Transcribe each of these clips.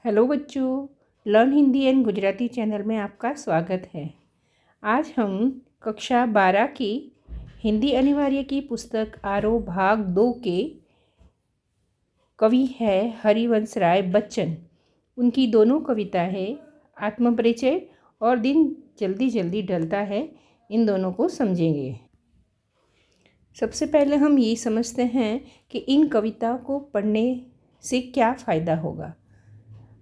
Hello बच्चों, learn Hindi and Gujarati channel में आपका स्वागत है। आज हम कक्षा 12 की हिंदी अनिवार्य की पुस्तक आरोह भाग 2 के कवि है हरिवंश राय बच्चन। उनकी दोनों कविता है आत्मपरिचय और दिन जल्दी जल्दी ढलता है। इन दोनों को समझेंगे। सबसे पहले हम ये समझते हैं कि इन कविताओं को पढ़ने से क्या फ़ायदा होगा।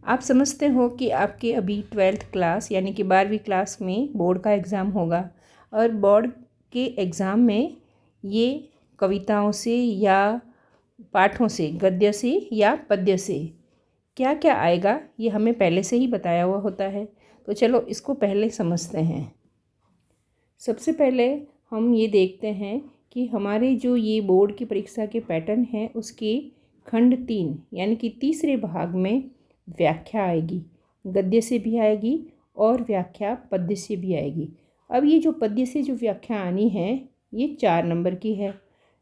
आप समझते हो कि आपके अभी 12th क्लास यानी कि 12वीं क्लास में बोर्ड का एग्ज़ाम होगा और बोर्ड के एग्ज़ाम में ये कविताओं से या पाठों से, गद्य से या पद्य से क्या क्या आएगा ये हमें पहले से ही बताया हुआ होता है। तो चलो इसको पहले समझते हैं। सबसे पहले हम ये देखते हैं कि हमारे जो ये बोर्ड की परीक्षा के पैटर्न है उसके खंड 3 यानी कि तीसरे भाग में व्याख्या आएगी, गद्य से भी आएगी और व्याख्या पद्य से भी आएगी। अब ये जो पद्य से जो व्याख्या आनी है ये 4 नंबर की है,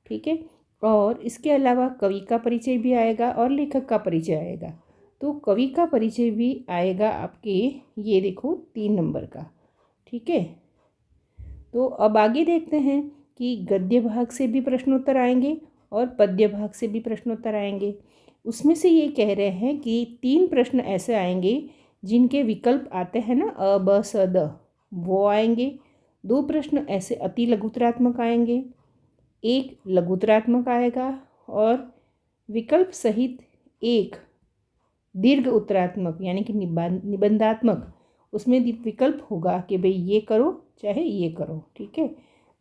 ठीक है। और इसके अलावा कवि का परिचय भी आएगा और लेखक का परिचय आएगा। तो कवि का परिचय भी आएगा आपके, ये देखो 3 नंबर का, ठीक है। तो अब आगे देखते हैं कि गद्य भाग से भी प्रश्नोत्तर आएंगे और पद्य भाग से भी प्रश्नोत्तर आएंगे। उसमें से ये कह रहे हैं कि 3 प्रश्न ऐसे आएंगे जिनके विकल्प आते हैं ना, अ ब स द, वो आएंगे। 2 प्रश्न ऐसे अति लघुतरात्मक आएंगे, 1 लघुतरात्मक आएगा और विकल्प सहित 1 दीर्घ उत्तरात्मक यानी कि निबंधात्मक, उसमें विकल्प होगा कि भाई ये करो चाहे ये करो, ठीक है।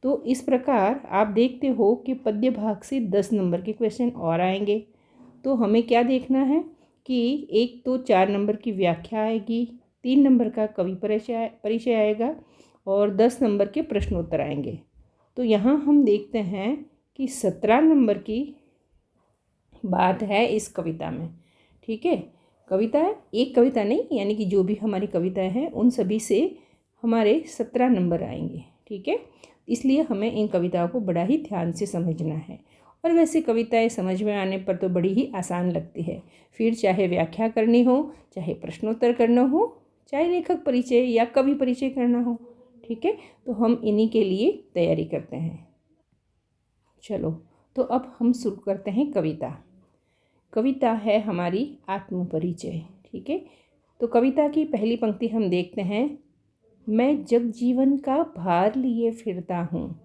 तो इस प्रकार आप देखते हो कि पद्य भाग से 10 नंबर के क्वेश्चन और आएंगे। तो हमें क्या देखना है कि एक तो 4 नंबर की व्याख्या आएगी, 3 नंबर का कवि परिचय आएगा और 10 नंबर के प्रश्नोत्तर आएंगे। तो यहाँ हम देखते हैं कि 17 नंबर की बात है इस कविता में, ठीक है। कविता है, एक कविता नहीं, यानी कि जो भी हमारी कविताएं हैं उन सभी से हमारे 17 नंबर आएंगे, ठीक है। इसलिए हमें इन कविताओं को बड़ा ही ध्यान से समझना है। और वैसे कविताएं समझ में आने पर तो बड़ी ही आसान लगती है, फिर चाहे व्याख्या करनी हो, चाहे प्रश्नोत्तर करना हो, चाहे लेखक परिचय या कवि परिचय करना हो, ठीक है। तो हम इन्हीं के लिए तैयारी करते हैं। चलो तो अब हम शुरू करते हैं कविता। कविता है हमारी आत्मपरिचय, ठीक है। तो कविता की पहली पंक्ति हम देखते हैं। मैं जग जीवन का भार लिए फिरता हूँ,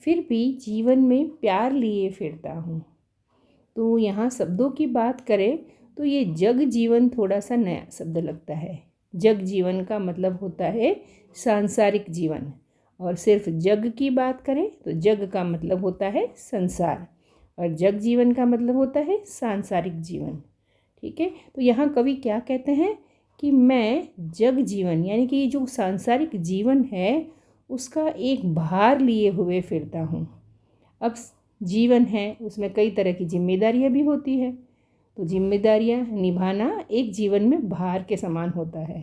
फिर भी जीवन में प्यार लिए फिरता हूँ। तो यहाँ शब्दों की बात करें तो ये जग जीवन थोड़ा सा नया शब्द लगता है। जग जीवन का मतलब होता है सांसारिक जीवन, और सिर्फ जग की बात करें तो जग का मतलब होता है संसार और जग जीवन का मतलब होता है सांसारिक जीवन, ठीक है। तो यहाँ कवि क्या कहते हैं कि मैं जग जीवन यानी कि जो सांसारिक जीवन है उसका एक भार लिए हुए फिरता हूँ। अब जीवन है उसमें कई तरह की जिम्मेदारियाँ भी होती है, तो जिम्मेदारियाँ निभाना एक जीवन में भार के समान होता है,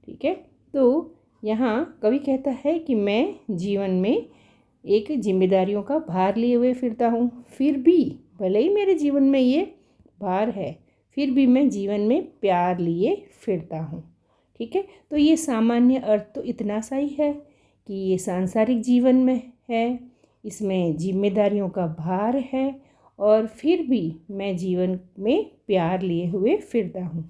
ठीक है। तो यहाँ कवि कहता है कि मैं जीवन में एक जिम्मेदारियों का भार लिए हुए फिरता हूँ, फिर भी भले ही मेरे जीवन में ये भार है, फिर भी मैं जीवन में प्यार लिए फिरता हूँ, ठीक है। तो ये सामान्य अर्थ तो इतना सा ही है कि ये सांसारिक जीवन में है, इसमें जिम्मेदारियों का भार है और फिर भी मैं जीवन में प्यार लिए हुए फिरता हूँ।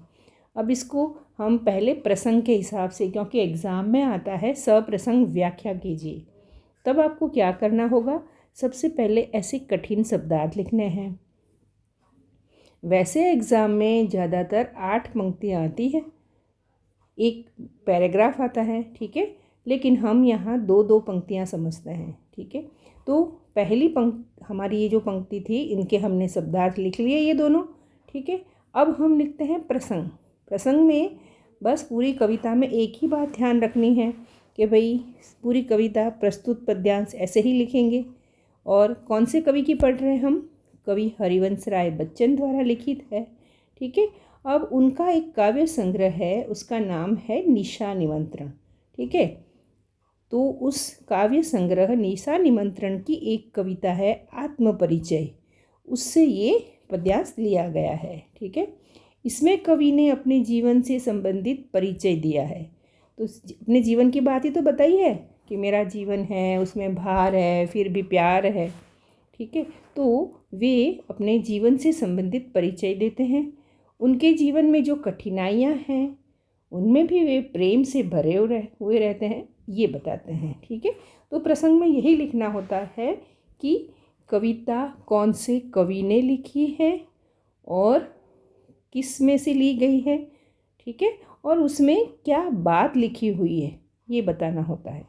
अब इसको हम पहले प्रसंग के हिसाब से, क्योंकि एग्ज़ाम में आता है सप्रसंग व्याख्या कीजिए, तब आपको क्या करना होगा, सबसे पहले ऐसे कठिन शब्दार्थ लिखने हैं। वैसे एग्ज़ाम में ज़्यादातर 8 पंक्तियाँ आती है, एक पैराग्राफ आता है, ठीक है, लेकिन हम यहाँ 2-2 पंक्तियाँ समझते हैं, ठीक है। तो पहली हमारी ये जो पंक्ति थी इनके हमने शब्दार्थ लिख लिए ये दोनों, ठीक है। अब हम लिखते हैं प्रसंग। प्रसंग में बस पूरी कविता में एक ही बात ध्यान रखनी है कि भाई पूरी कविता प्रस्तुत पद्यांश ऐसे ही लिखेंगे। और कौन से कवि की पढ़ रहे हैं हम, कवि हरिवंश राय बच्चन द्वारा लिखित है, ठीक है। अब उनका एक काव्य संग्रह है, उसका नाम है निशा निमंत्रण, ठीक है। तो उस काव्य संग्रह निशा निमंत्रण की एक कविता है आत्मपरिचय, उससे ये पद्यांश लिया गया है, ठीक है। इसमें कवि ने अपने जीवन से संबंधित परिचय दिया है। तो अपने जीवन की बात ही तो बताई है कि मेरा जीवन है, उसमें भार है, फिर भी प्यार है। ठीक है, तो वे अपने जीवन से संबंधित परिचय देते हैं। उनके जीवन में जो कठिनाइयाँ हैं उनमें भी वे प्रेम से भरे हुए रहते हैं, ये बताते हैं। ठीक है, तो प्रसंग में यही लिखना होता है कि कविता कौन से कवि ने लिखी है और किस में से ली गई है। ठीक है, और उसमें क्या बात लिखी हुई है ये बताना होता है।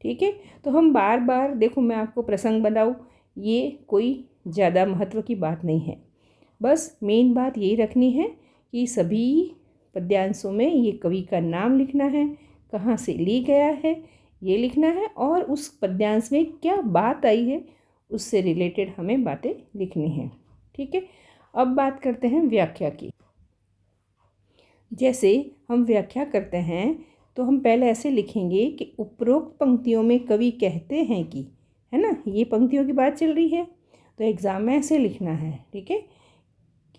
ठीक है, तो हम बार बार देखो, मैं आपको प्रसंग बताऊँ, ये कोई ज़्यादा महत्व की बात नहीं है। बस मेन बात यही रखनी है कि सभी पद्यांशों में ये कवि का नाम लिखना है, कहाँ से ली गया है ये लिखना है, और उस पद्यांश में क्या बात आई है उससे रिलेटेड हमें बातें लिखनी हैं। ठीक है, अब बात करते हैं व्याख्या की। जैसे हम व्याख्या करते हैं तो हम पहले ऐसे लिखेंगे कि उपरोक्त पंक्तियों में कवि कहते हैं कि, है ना, ये पंक्तियों की बात चल रही है तो एग्ज़ाम में ऐसे लिखना है। ठीक है,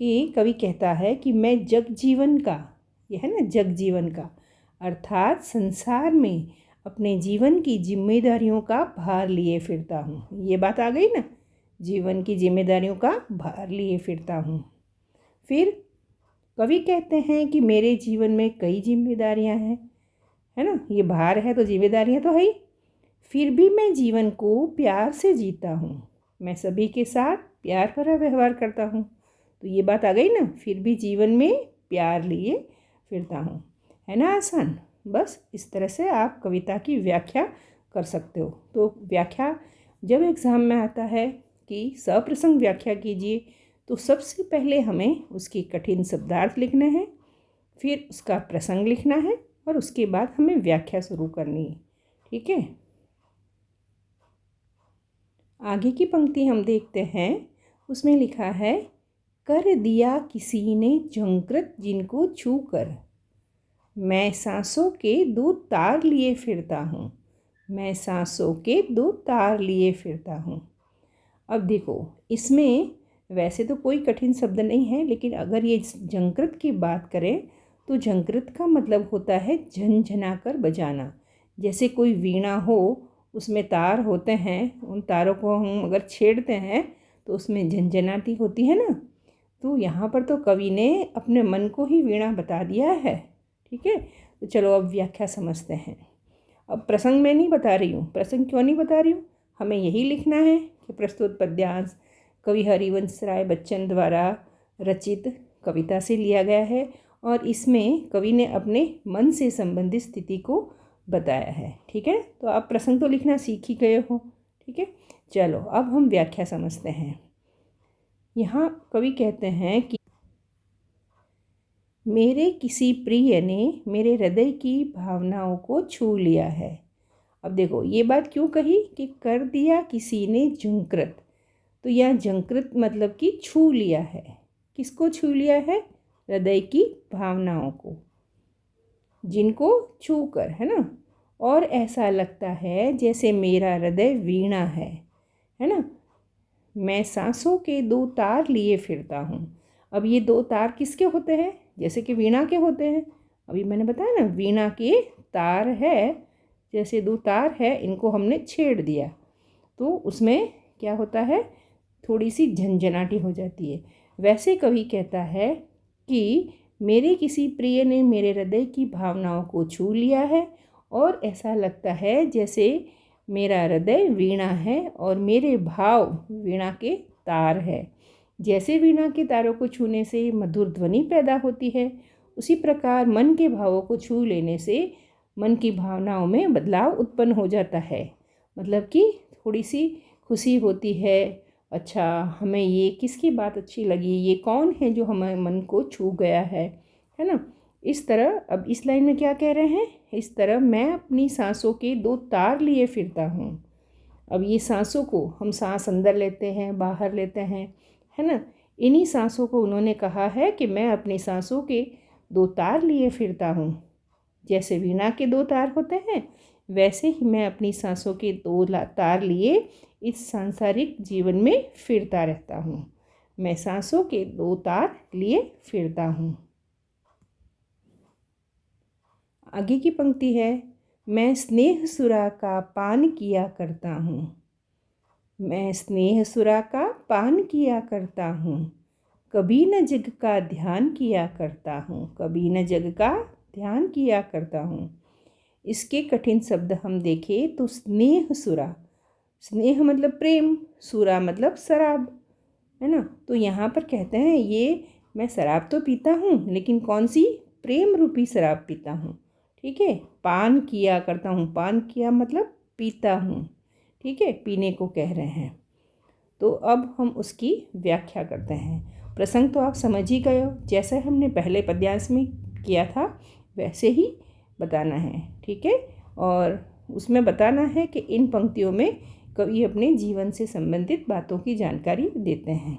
कि कवि कहता है कि मैं जग जीवन का, ये है ना जग जीवन का, अर्थात संसार में अपने जीवन की जिम्मेदारियों का भार लिए फिरता हूँ। ये बात आ गई ना, जीवन की जिम्मेदारियों का भार लिए फिरता हूँ। फिर कवि कहते हैं कि मेरे जीवन में कई जिम्मेदारियाँ हैं, है ना, ये भार है तो जिम्मेदारियाँ तो है ही, फिर भी मैं जीवन को प्यार से जीता हूँ, मैं सभी के साथ प्यार भरा व्यवहार करता हूँ। तो ये बात आ गई ना, फिर भी जीवन में प्यार लिए फिरता हूँ, है ना आसान। बस इस तरह से आप कविता की व्याख्या कर सकते हो। तो व्याख्या जब एग्ज़ाम में आता है कि सप्रसंग व्याख्या कीजिए, तो सबसे पहले हमें उसके कठिन शब्दार्थ लिखने हैं, फिर उसका प्रसंग लिखना है और उसके बाद हमें व्याख्या शुरू करनी है। ठीक है, आगे की पंक्ति हम देखते हैं, उसमें लिखा है, कर दिया किसी ने झंकृत जिनको छू कर, मैं सांसों के दो तार लिए फिरता हूँ, मैं सांसों के दो तार लिए फिरता हूँ। अब देखो, इसमें वैसे तो कोई कठिन शब्द नहीं है, लेकिन अगर ये झंकृत की बात करें तो झंकृत का मतलब होता है झनझना कर बजाना। जैसे कोई वीणा हो, उसमें तार होते हैं, उन तारों को हम अगर छेड़ते हैं तो उसमें झनझनाती होती है ना। तो यहाँ पर तो कवि ने अपने मन को ही वीणा बता दिया है। ठीक है, तो चलो अब व्याख्या समझते हैं। अब प्रसंग मैं नहीं बता रही हूँ। प्रसंग क्यों नहीं बता रही हूँ, हमें यही लिखना है कि प्रस्तुत पद्यांश कवि हरिवंश राय बच्चन द्वारा रचित कविता से लिया गया है और इसमें कवि ने अपने मन से संबंधित स्थिति को बताया है। ठीक है, तो आप प्रसंग तो लिखना सीख ही गए हो। ठीक है, चलो अब हम व्याख्या समझते हैं। यहाँ कवि कहते हैं कि मेरे किसी प्रिय ने मेरे हृदय की भावनाओं को छू लिया है। अब देखो, ये बात क्यों कही कि कर दिया किसी ने झंकृत, तो यह झंकृत मतलब कि छू लिया है। किसको छू लिया है? हृदय की भावनाओं को, जिनको छू कर, है ना। और ऐसा लगता है जैसे मेरा हृदय वीणा है ना। मैं सांसों के दो तार लिए फिरता हूँ। अब ये दो तार किसके होते हैं? जैसे कि वीणा के होते हैं। अभी मैंने बताया ना, वीणा के तार है, जैसे दो तार है, इनको हमने छेड़ दिया तो उसमें क्या होता है, थोड़ी सी झंझनाटी हो जाती है। वैसे कवि कहता है कि मेरे किसी प्रिय ने मेरे हृदय की भावनाओं को छू लिया है और ऐसा लगता है जैसे मेरा हृदय वीणा है और मेरे भाव वीणा के तार है। जैसे वीणा के तारों को छूने से मधुर ध्वनि पैदा होती है, उसी प्रकार मन के भावों को छू लेने से मन की भावनाओं में बदलाव उत्पन्न हो जाता है। मतलब कि थोड़ी सी खुशी होती है, अच्छा हमें ये किसकी बात अच्छी लगी, ये कौन है जो हमारे मन को छू गया है ना। इस तरह अब इस लाइन में क्या कह रहे हैं, इस तरह मैं अपनी सांसों के दो तार लिए फिरता हूँ। अब ये सांसों को हम सांस अंदर लेते हैं, बाहर लेते हैं, है ना। इन्हीं सांसों को उन्होंने कहा है कि मैं अपनी सांसों के दो तार लिए फिरता हूँ। जैसे वीणा के दो तार होते हैं, वैसे ही मैं अपनी सांसों के दो तार लिए इस सांसारिक जीवन में फिरता रहता हूँ। मैं सांसों के दो तार लिए फिरता हूँ। आगे की पंक्ति है, मैं स्नेह सुरा का पान किया करता हूँ। मैं स्नेह सुरा का पान किया करता हूँ, कभी न जग का ध्यान किया करता हूँ, कभी न जग का ध्यान किया करता हूँ। इसके कठिन शब्द हम देखें तो स्नेह सुरा, स्नेह मतलब प्रेम, सुरा मतलब शराब, है ना। तो यहाँ पर कहते हैं ये मैं शराब तो पीता हूँ, लेकिन कौन सी? प्रेम रूपी शराब पीता हूँ। ठीक है, पान किया करता हूँ, पान किया मतलब पीता हूँ। ठीक है, पीने को कह रहे हैं। तो अब हम उसकी व्याख्या करते हैं। प्रसंग तो आप समझ ही गए हो, जैसे हमने पहले पद्यांश में किया था वैसे ही बताना है। ठीक है, और उसमें बताना है कि इन पंक्तियों में कवि अपने जीवन से संबंधित बातों की जानकारी देते हैं।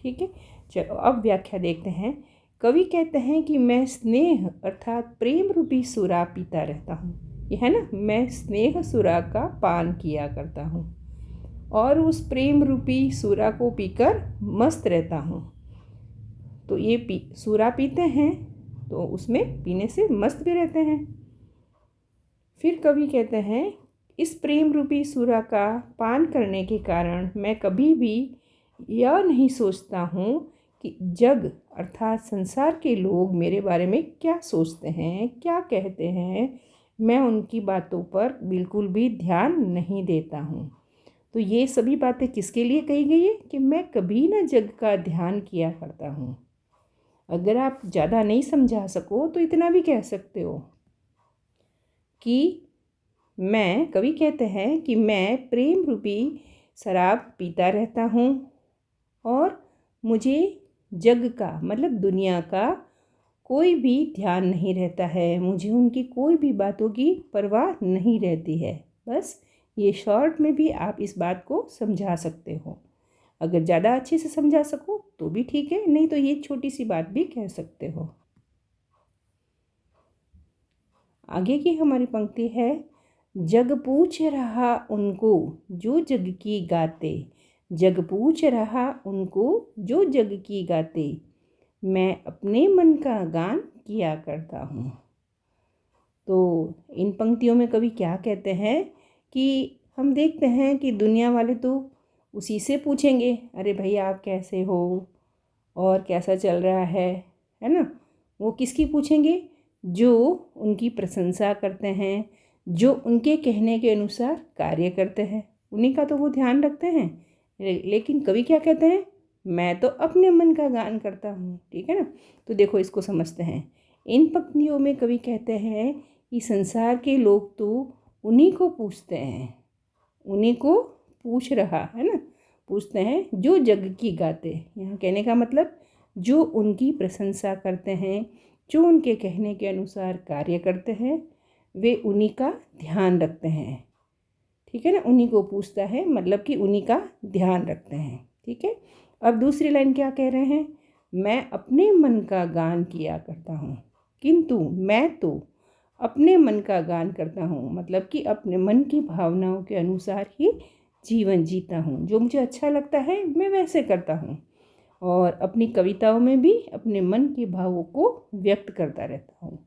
ठीक है, चलो अब व्याख्या देखते हैं। कवि कहते हैं कि मैं स्नेह अर्थात प्रेम रूपी सुरा पीता रहता हूँ। ये है ना, मैं स्नेह सुरा का पान किया करता हूँ और उस प्रेम रूपी सुरा को पीकर मस्त रहता हूँ। तो ये सुरा पीते हैं तो उसमें पीने से मस्त भी रहते हैं। फिर कवि कहते हैं, इस प्रेम रूपी सुरा का पान करने के कारण मैं कभी भी यह नहीं सोचता हूँ कि जग अर्थात संसार के लोग मेरे बारे में क्या सोचते हैं, क्या कहते हैं। मैं उनकी बातों पर बिल्कुल भी ध्यान नहीं देता हूँ। तो ये सभी बातें किसके लिए कही गई है कि मैं कभी ना जग का ध्यान किया करता हूँ। अगर आप ज़्यादा नहीं समझा सको तो इतना भी कह सकते हो कि मैं, कवि कहते हैं कि मैं प्रेम रूपी शराब पीता रहता हूँ और मुझे जग का मतलब दुनिया का कोई भी ध्यान नहीं रहता है, मुझे उनकी कोई भी बातों की परवाह नहीं रहती है। बस ये शॉर्ट में भी आप इस बात को समझा सकते हो। अगर ज़्यादा अच्छे से समझा सको तो भी ठीक है, नहीं तो ये छोटी सी बात भी कह सकते हो। आगे की हमारी पंक्ति है, जग पूछ रहा उनको जो जग की गाते, जग पूछ रहा उनको जो जग की गाते, मैं अपने मन का गान किया करता हूँ। तो इन पंक्तियों में कवि क्या कहते हैं कि हम देखते हैं कि दुनिया वाले तो उसी से पूछेंगे, अरे भाई आप कैसे हो और कैसा चल रहा है ना। वो किसकी पूछेंगे? जो उनकी प्रशंसा करते हैं, जो उनके कहने के अनुसार कार्य करते हैं, उन्हीं का तो वो ध्यान रखते हैं। लेकिन कवि क्या कहते हैं? मैं तो अपने मन का गान करता हूँ। ठीक है ना, तो देखो इसको समझते हैं। इन पंक्तियों में कवि कहते हैं कि संसार के लोग तो उन्हीं को पूछते हैं, उन्हीं को पूछ रहा है ना, पूछते हैं जो जग की गाते। यहाँ कहने का मतलब जो उनकी प्रशंसा करते हैं, जो उनके कहने के अनुसार कार्य करते हैं, वे उन्हीं का ध्यान रखते हैं। ठीक है ना, उन्हीं को पूछता है मतलब कि उन्हीं का ध्यान रखते हैं। ठीक है, अब दूसरी लाइन क्या कह रहे हैं? मैं अपने मन का गान किया करता हूँ, किंतु मैं तो अपने मन का गान करता हूँ मतलब कि अपने मन की भावनाओं के अनुसार ही जीवन जीता हूँ। जो मुझे अच्छा लगता है मैं वैसे करता हूँ और अपनी कविताओं में भी अपने मन के भावों को व्यक्त करता रहता हूँ।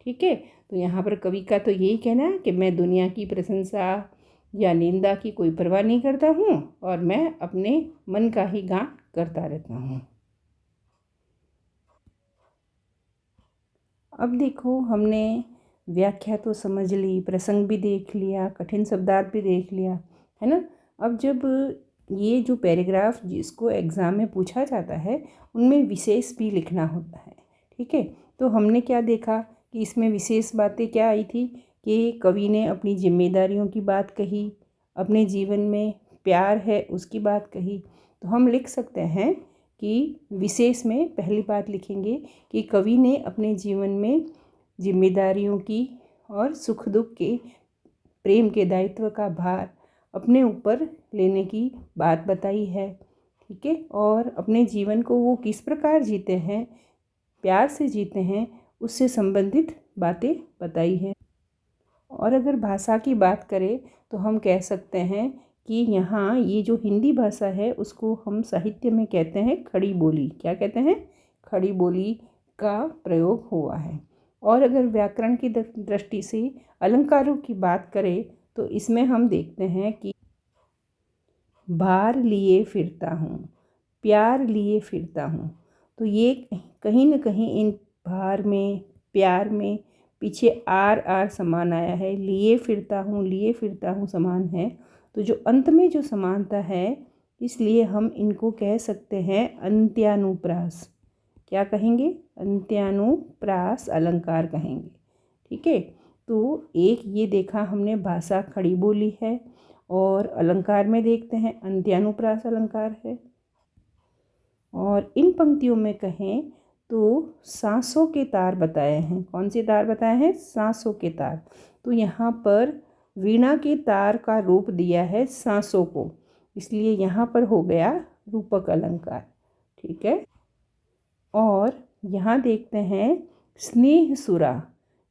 ठीक है, तो यहाँ पर कवि का तो यही कहना है कि मैं दुनिया की प्रशंसा या निंदा की कोई परवाह नहीं करता हूँ और मैं अपने मन का ही गान करता रहता हूँ। अब देखो, हमने व्याख्या तो समझ ली, प्रसंग भी देख लिया, कठिन शब्दार्थ भी देख लिया, है ना। अब जब ये जो पैराग्राफ जिसको एग्ज़ाम में पूछा जाता है उनमें विशेष भी लिखना होता है। ठीक है, तो हमने क्या देखा कि इसमें विशेष बातें क्या आई थी कि कवि ने अपनी जिम्मेदारियों की बात कही, अपने जीवन में प्यार है उसकी बात कही। तो हम लिख सकते हैं कि विशेष में पहली बात लिखेंगे कि कवि ने अपने जीवन में जिम्मेदारियों की और सुख दुख के, प्रेम के दायित्व का भार अपने ऊपर लेने की बात बताई है। ठीक है, और अपने जीवन को वो किस प्रकार जीते हैं, प्यार से जीते हैं, उससे संबंधित बातें बताई है। और अगर भाषा की बात करें तो हम कह सकते हैं कि यहाँ ये जो हिंदी भाषा है उसको हम साहित्य में कहते हैं खड़ी बोली। क्या कहते हैं? खड़ी बोली का प्रयोग हुआ है। और अगर व्याकरण की दृष्टि से अलंकारों की बात करें तो इसमें हम देखते हैं कि भार लिए फिरता हूँ, प्यार लिए फिरता हूँ। तो ये कहीं न कहीं इन भार में, प्यार में पीछे आर आर समान आया है। लिए फिरता हूँ समान है। तो जो अंत में जो समानता है, इसलिए हम इनको कह सकते हैं अंत्यानुप्रास। क्या कहेंगे? अंत्यानुप्रास अलंकार कहेंगे। ठीक है। तो एक ये देखा हमने भाषा खड़ी बोली है, और अलंकार में देखते हैं अंत्यानुप्रास अलंकार है। और इन पंक्तियों में कहें तो सांसों के तार बताए हैं। कौन से तार बताए हैं? सांसों के तार। तो यहाँ पर वीणा के तार का रूप दिया है सांसों को, इसलिए यहाँ पर हो गया रूपक अलंकार। ठीक है। और यहाँ देखते हैं स्नेह सुरा,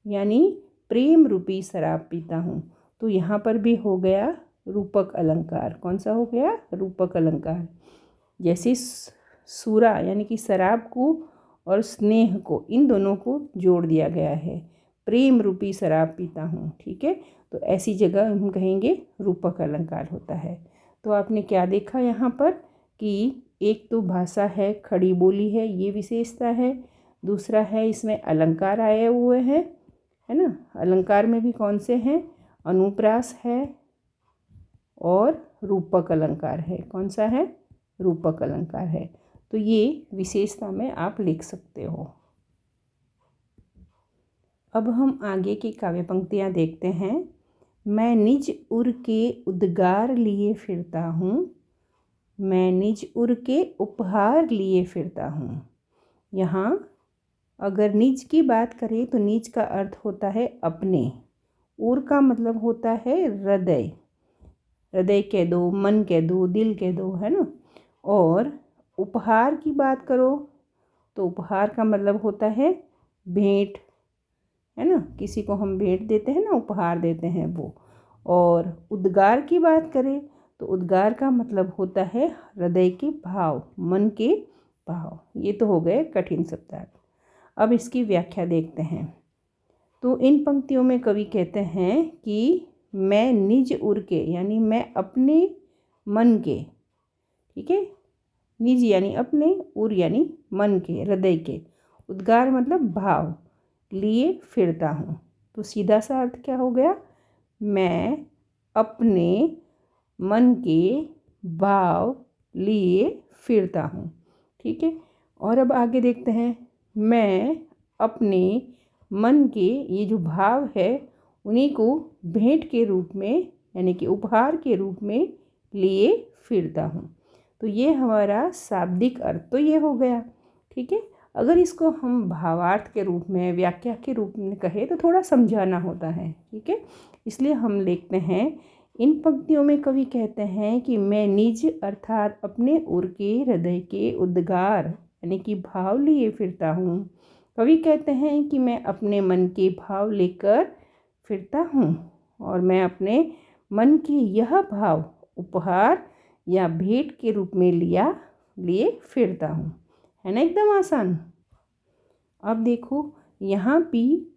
यानी प्रेम रूपी शराब पीता हूँ। तो यहाँ पर भी हो गया रूपक अलंकार। कौन सा हो गया? रूपक अलंकार। जैसे सुरा यानी कि शराब को और स्नेह को, इन दोनों को जोड़ दिया गया है। प्रेम रूपी शराब पीता हूँ। ठीक है। तो ऐसी जगह हम कहेंगे रूपक अलंकार होता है। तो आपने क्या देखा यहाँ पर कि एक तो भाषा है, खड़ी बोली है, ये विशेषता है। दूसरा है इसमें अलंकार आए हुए हैं, है ना। अलंकार में भी कौन से हैं? अनुप्रास है और रूपक अलंकार है। कौन सा है? रूपक अलंकार है। तो ये विशेषता में आप लिख सकते हो। अब हम आगे की काव्य पंक्तियाँ देखते हैं। मैं निज उर के उद्गार लिए फिरता हूँ, मैं निज उर के उपहार लिए फिरता हूँ। यहाँ अगर निज की बात करें तो निज का अर्थ होता है अपने, उर का मतलब होता है हृदय। हृदय कह दो, मन कह दो, दिल कह दो, है ना। और उपहार की बात करो तो उपहार का मतलब होता है भेंट, है ना। किसी को हम भेंट देते हैं ना, उपहार देते हैं वो। और उद्गार की बात करें तो उद्गार का मतलब होता है हृदय के भाव, मन के भाव। ये तो हो गए कठिन शब्द। अब इसकी व्याख्या देखते हैं। तो इन पंक्तियों में कवि कहते हैं कि मैं निज उर के, यानी मैं अपने मन के, ठीक है, निज यानी अपने, उर यानी मन के, हृदय के, उद्गार मतलब भाव, लिए फिरता हूँ। तो सीधा सा अर्थ क्या हो गया? मैं अपने मन के भाव लिए फिरता हूँ। ठीक है। और अब आगे देखते हैं। मैं अपने मन के ये जो भाव है उन्हीं को भेंट के रूप में, यानी कि उपहार के रूप में लिए फिरता हूँ। तो ये हमारा शाब्दिक अर्थ तो ये हो गया। ठीक है। अगर इसको हम भावार्थ के रूप में, व्याख्या के रूप में कहें तो थोड़ा समझाना होता है। ठीक है। इसलिए हम लिखते हैं, इन पंक्तियों में कवि कहते हैं कि मैं निज अर्थात अपने उर के, हृदय के उद्गार यानी कि भाव लिए फिरता हूँ। कवि कहते हैं कि मैं अपने मन के भाव लेकर फिरता हूँ, और मैं अपने मन के यह भाव उपहार या भेंट के रूप में लिए फिरता हूँ। है ना, एकदम आसान। अब देखो यहाँ भी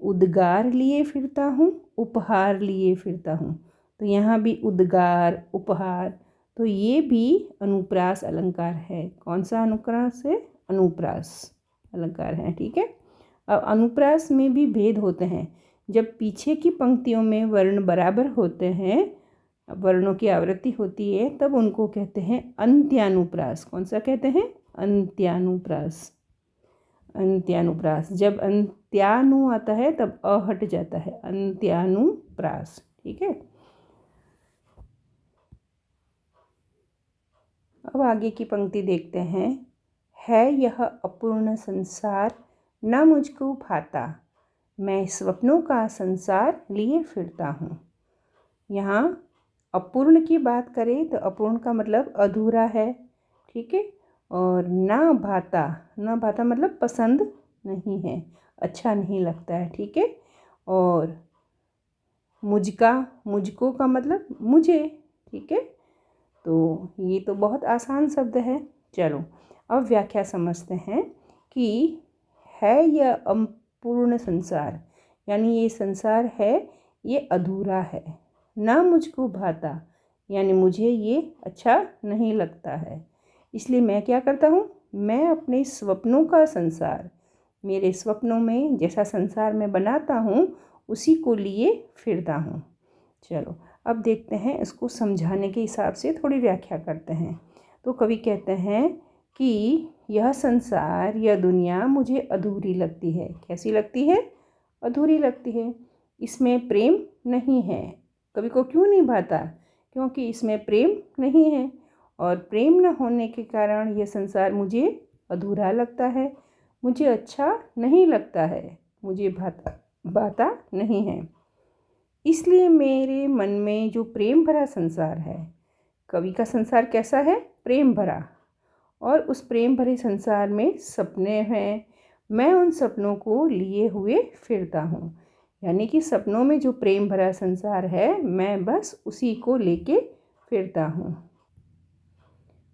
उद्गार लिए फिरता हूँ, उपहार लिए फिरता हूँ। तो यहाँ भी उद्गार, उपहार, तो ये भी अनुप्रास अलंकार है। कौन सा अनुप्रास है? अनुप्रास अलंकार है। ठीक है। अब अनुप्रास में भी भेद होते हैं। जब पीछे की पंक्तियों में वर्ण बराबर होते हैं, वर्णों की आवृत्ति होती है, तब उनको कहते हैं अंत्यानुप्रास। कौन सा कहते हैं? अंत्यानुप्रास। अंत्यानुप्रास। जब अंत्यानु आता है तब अ हट जाता है, अंत्यानुप्रास। ठीक है। अब आगे की पंक्ति देखते हैं। है यह अपूर्ण संसार न मुझको भाता, मैं स्वप्नों का संसार लिए फिरता हूँ। यहाँ अपूर्ण की बात करें तो अपूर्ण का मतलब अधूरा है। ठीक है। और ना भाता, ना भाता मतलब पसंद नहीं है, अच्छा नहीं लगता है। ठीक है। और मुझका, मुझको का मतलब मुझे। ठीक है। तो ये तो बहुत आसान शब्द है। चलो अब व्याख्या समझते हैं कि है यह पूर्ण संसार, यानी ये संसार है ये अधूरा है। ना मुझको भाता, यानी मुझे ये अच्छा नहीं लगता है। इसलिए मैं क्या करता हूँ, मैं अपने स्वप्नों का संसार, मेरे स्वप्नों में जैसा संसार मैं बनाता हूँ उसी को लिए फिरता हूँ। चलो अब देखते हैं, इसको समझाने के हिसाब से थोड़ी व्याख्या करते हैं। तो कवि कहते हैं कि यह संसार, यह दुनिया मुझे अधूरी लगती है। कैसी लगती है? अधूरी लगती है। इसमें प्रेम नहीं है। कवि को क्यों नहीं भाता? क्योंकि इसमें प्रेम नहीं है, और प्रेम न होने के कारण यह संसार मुझे अधूरा लगता है, मुझे अच्छा नहीं लगता है, मुझे भाता नहीं है। इसलिए मेरे मन में जो प्रेम भरा संसार है, कवि का संसार कैसा है? प्रेम भरा। और उस प्रेम भरे संसार में सपने हैं, मैं उन सपनों को लिए हुए फिरता हूँ। यानी कि सपनों में जो प्रेम भरा संसार है, मैं बस उसी को लेके फिरता हूँ।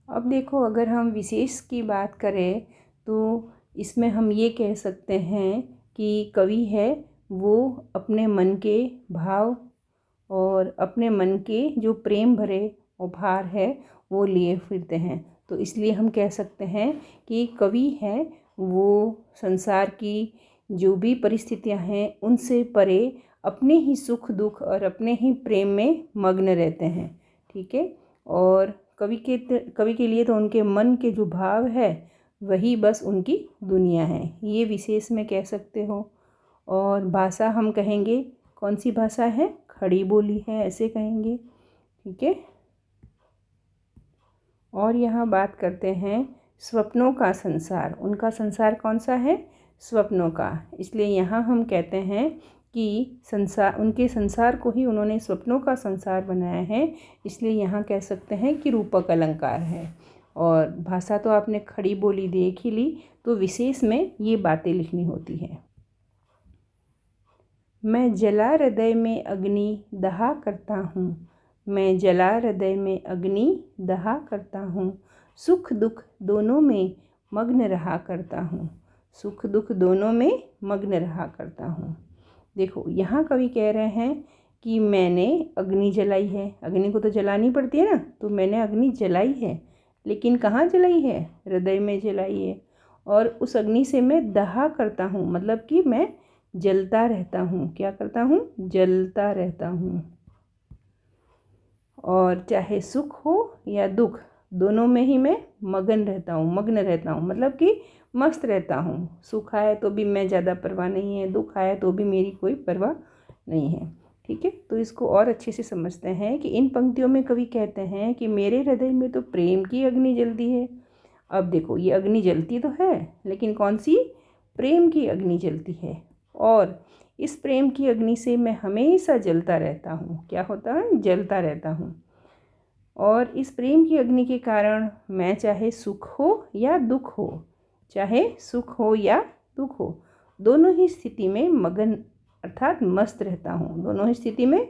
अब देखो, अगर हम विशेष की बात करें तो इसमें हम ये कह सकते हैं कि कवि है वो अपने मन के भाव और अपने मन के जो प्रेम भरे उपहार है वो लिए फिरते हैं। तो इसलिए हम कह सकते हैं कि कवि है वो संसार की जो भी परिस्थितियां हैं उनसे परे अपने ही सुख दुख और अपने ही प्रेम में मग्न रहते हैं। ठीक है। और कवि के लिए तो उनके मन के जो भाव है वही बस उनकी दुनिया है, ये विशेष में कह सकते हो। और भाषा हम कहेंगे, कौन सी भाषा है? खड़ी बोली है, ऐसे कहेंगे। ठीक है। और यहाँ बात करते हैं स्वप्नों का संसार। उनका संसार कौन सा है? स्वप्नों का। इसलिए यहाँ हम कहते हैं कि उनके संसार को ही उन्होंने स्वप्नों का संसार बनाया है। इसलिए यहाँ कह सकते हैं कि रूपक अलंकार है। और भाषा तो आपने खड़ी बोली देख ही ली, तो विशेष में ये बातें लिखनी होती है। मैं जला हृदय में अग्नि दहा करता हूँ, मैं जला हृदय में अग्नि दहा करता हूँ, सुख दुख दोनों में मग्न रहा करता हूँ, सुख दुख दोनों में मग्न रहा करता हूँ। देखो, यहाँ कवि कह रहे हैं कि मैंने अग्नि जलाई है। अग्नि को तो जलानी पड़ती है ना, तो मैंने अग्नि जलाई है, लेकिन कहाँ जलाई है? हृदय में जलाई है। और उस अग्नि से मैं दहा करता हूँ, मतलब कि मैं जलता रहता हूँ। क्या करता हूँ? जलता रहता हूँ। और चाहे सुख हो या दुख, दोनों में ही मैं मगन रहता हूँ, मग्न रहता हूँ, मतलब कि मस्त रहता हूँ। सुख आए तो भी मैं ज़्यादा परवाह नहीं है, दुख आए तो भी मेरी कोई परवाह नहीं है। ठीक है। तो इसको और अच्छे से समझते हैं कि इन पंक्तियों में कवि कहते हैं कि मेरे हृदय में तो प्रेम की अग्नि जलती है। अब देखो, ये अग्नि जलती तो है, लेकिन कौन सी? प्रेम की अग्नि जलती है। और इस प्रेम की अग्नि से मैं हमेशा जलता रहता हूँ। क्या होता है? जलता रहता हूँ। और इस प्रेम की अग्नि के कारण मैं चाहे सुख हो या दुख हो, चाहे सुख हो या दुख हो, दोनों ही स्थिति में मगन अर्थात मस्त रहता हूँ। दोनों ही स्थिति में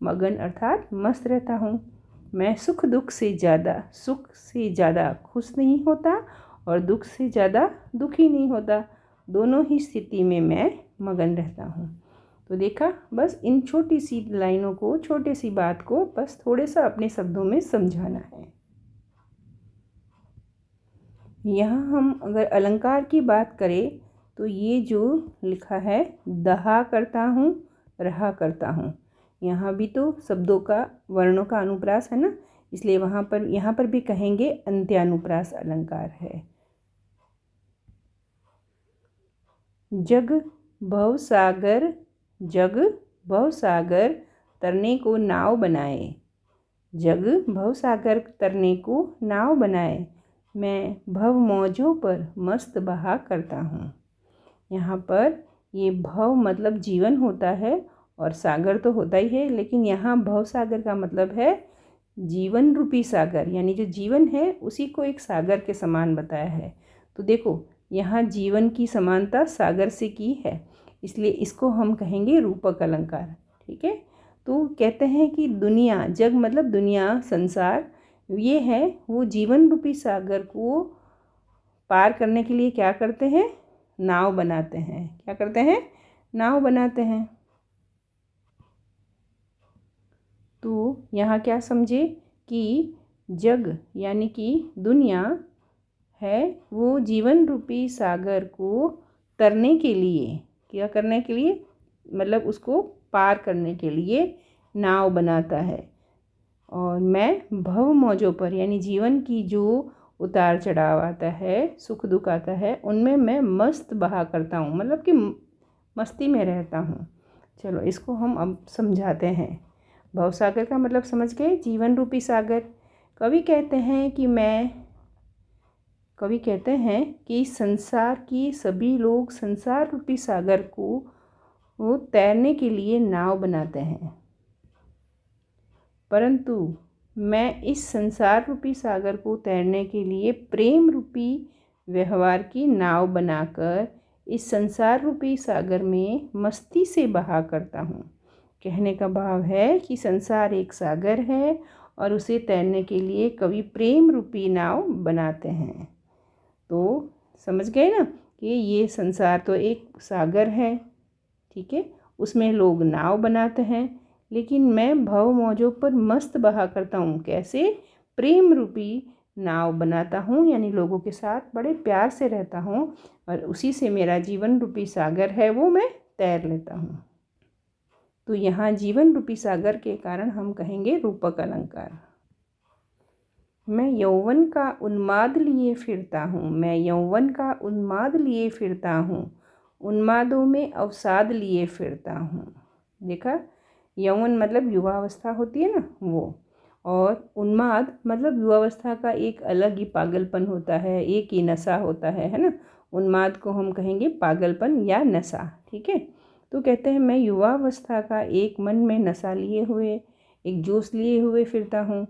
मगन अर्थात मस्त रहता हूँ। मैं सुख से ज़्यादा खुश नहीं होता और दुख से ज़्यादा दुखी नहीं होता। दोनों ही स्थिति में मैं मगन रहता हूँ। तो देखा, बस इन छोटी सी लाइनों को, छोटी सी बात को बस थोड़े सा अपने शब्दों में समझाना है। यहाँ हम अगर अलंकार की बात करें तो ये जो लिखा है, दहा करता हूँ, रहा करता हूँ, यहाँ भी तो शब्दों का, वर्णों का अनुप्रास है ना, इसलिए यहाँ पर भी कहेंगे अंत्यानुप्रास अलंकार है। जग भव सागर तरने को नाव बनाए, जग भव सागर तरने को नाव बनाए, मैं भव मौजों पर मस्त बहा करता हूँ। यहाँ पर ये भव मतलब जीवन होता है और सागर तो होता ही है, लेकिन यहाँ भव सागर का मतलब है जीवन रूपी सागर, यानी जो जीवन है उसी को एक सागर के समान बताया है। तो देखो, यहाँ जीवन की समानता सागर से की है, इसलिए इसको हम कहेंगे रूपक अलंकार। ठीक है। तो कहते हैं कि दुनिया, जग मतलब दुनिया, संसार, ये है वो जीवन रूपी सागर को पार करने के लिए क्या करते हैं? नाव बनाते हैं। क्या करते हैं? नाव बनाते हैं। तो यहाँ क्या समझे कि जग यानी कि दुनिया है वो जीवन रूपी सागर को तरने के लिए, क्या करने के लिए, मतलब उसको पार करने के लिए नाव बनाता है। और मैं भव मौजों पर यानी जीवन की जो उतार चढ़ाव आता है, सुख दुख आता है, उनमें मैं मस्त बहा करता हूँ, मतलब कि मस्ती में रहता हूँ। चलो इसको हम अब समझाते हैं। भव सागर का मतलब समझ गए, जीवन रूपी सागर। कवि कहते हैं कि संसार की सभी लोग संसार रूपी सागर को वो तैरने के लिए नाव बनाते हैं, परंतु मैं इस संसार रूपी सागर को तैरने के लिए प्रेम रूपी व्यवहार की नाव बनाकर इस संसार रूपी सागर में मस्ती से बहा करता हूँ। कहने का भाव है कि संसार एक सागर है और उसे तैरने के लिए कवि प्रेम रूपी नाव बनाते हैं। तो समझ गए ना कि ये संसार तो एक सागर है, ठीक है, उसमें लोग नाव बनाते हैं, लेकिन मैं भव मौजों पर मस्त बहा करता हूँ। कैसे? प्रेम रूपी नाव बनाता हूँ, यानी लोगों के साथ बड़े प्यार से रहता हूँ और उसी से मेरा जीवन रूपी सागर है वो मैं तैर लेता हूँ। तो यहाँ जीवन रूपी सागर के कारण हम कहेंगे रूपक अलंकार। मैं यौवन का उन्माद लिए फिरता हूँ, मैं यौवन का उन्माद लिए फिरता हूँ, उन्मादों में अवसाद लिए फिरता हूँ। देखा, यौवन मतलब युवावस्था होती है ना वो, और उन्माद मतलब युवावस्था का एक अलग ही पागलपन होता है, एक ही नशा होता है ना। उन्माद को हम कहेंगे पागलपन या नशा, ठीक है। तो कहते हैं मैं युवावस्था का एक मन में नशा लिए हुए, एक जोश लिए हुए फिरता हूँ।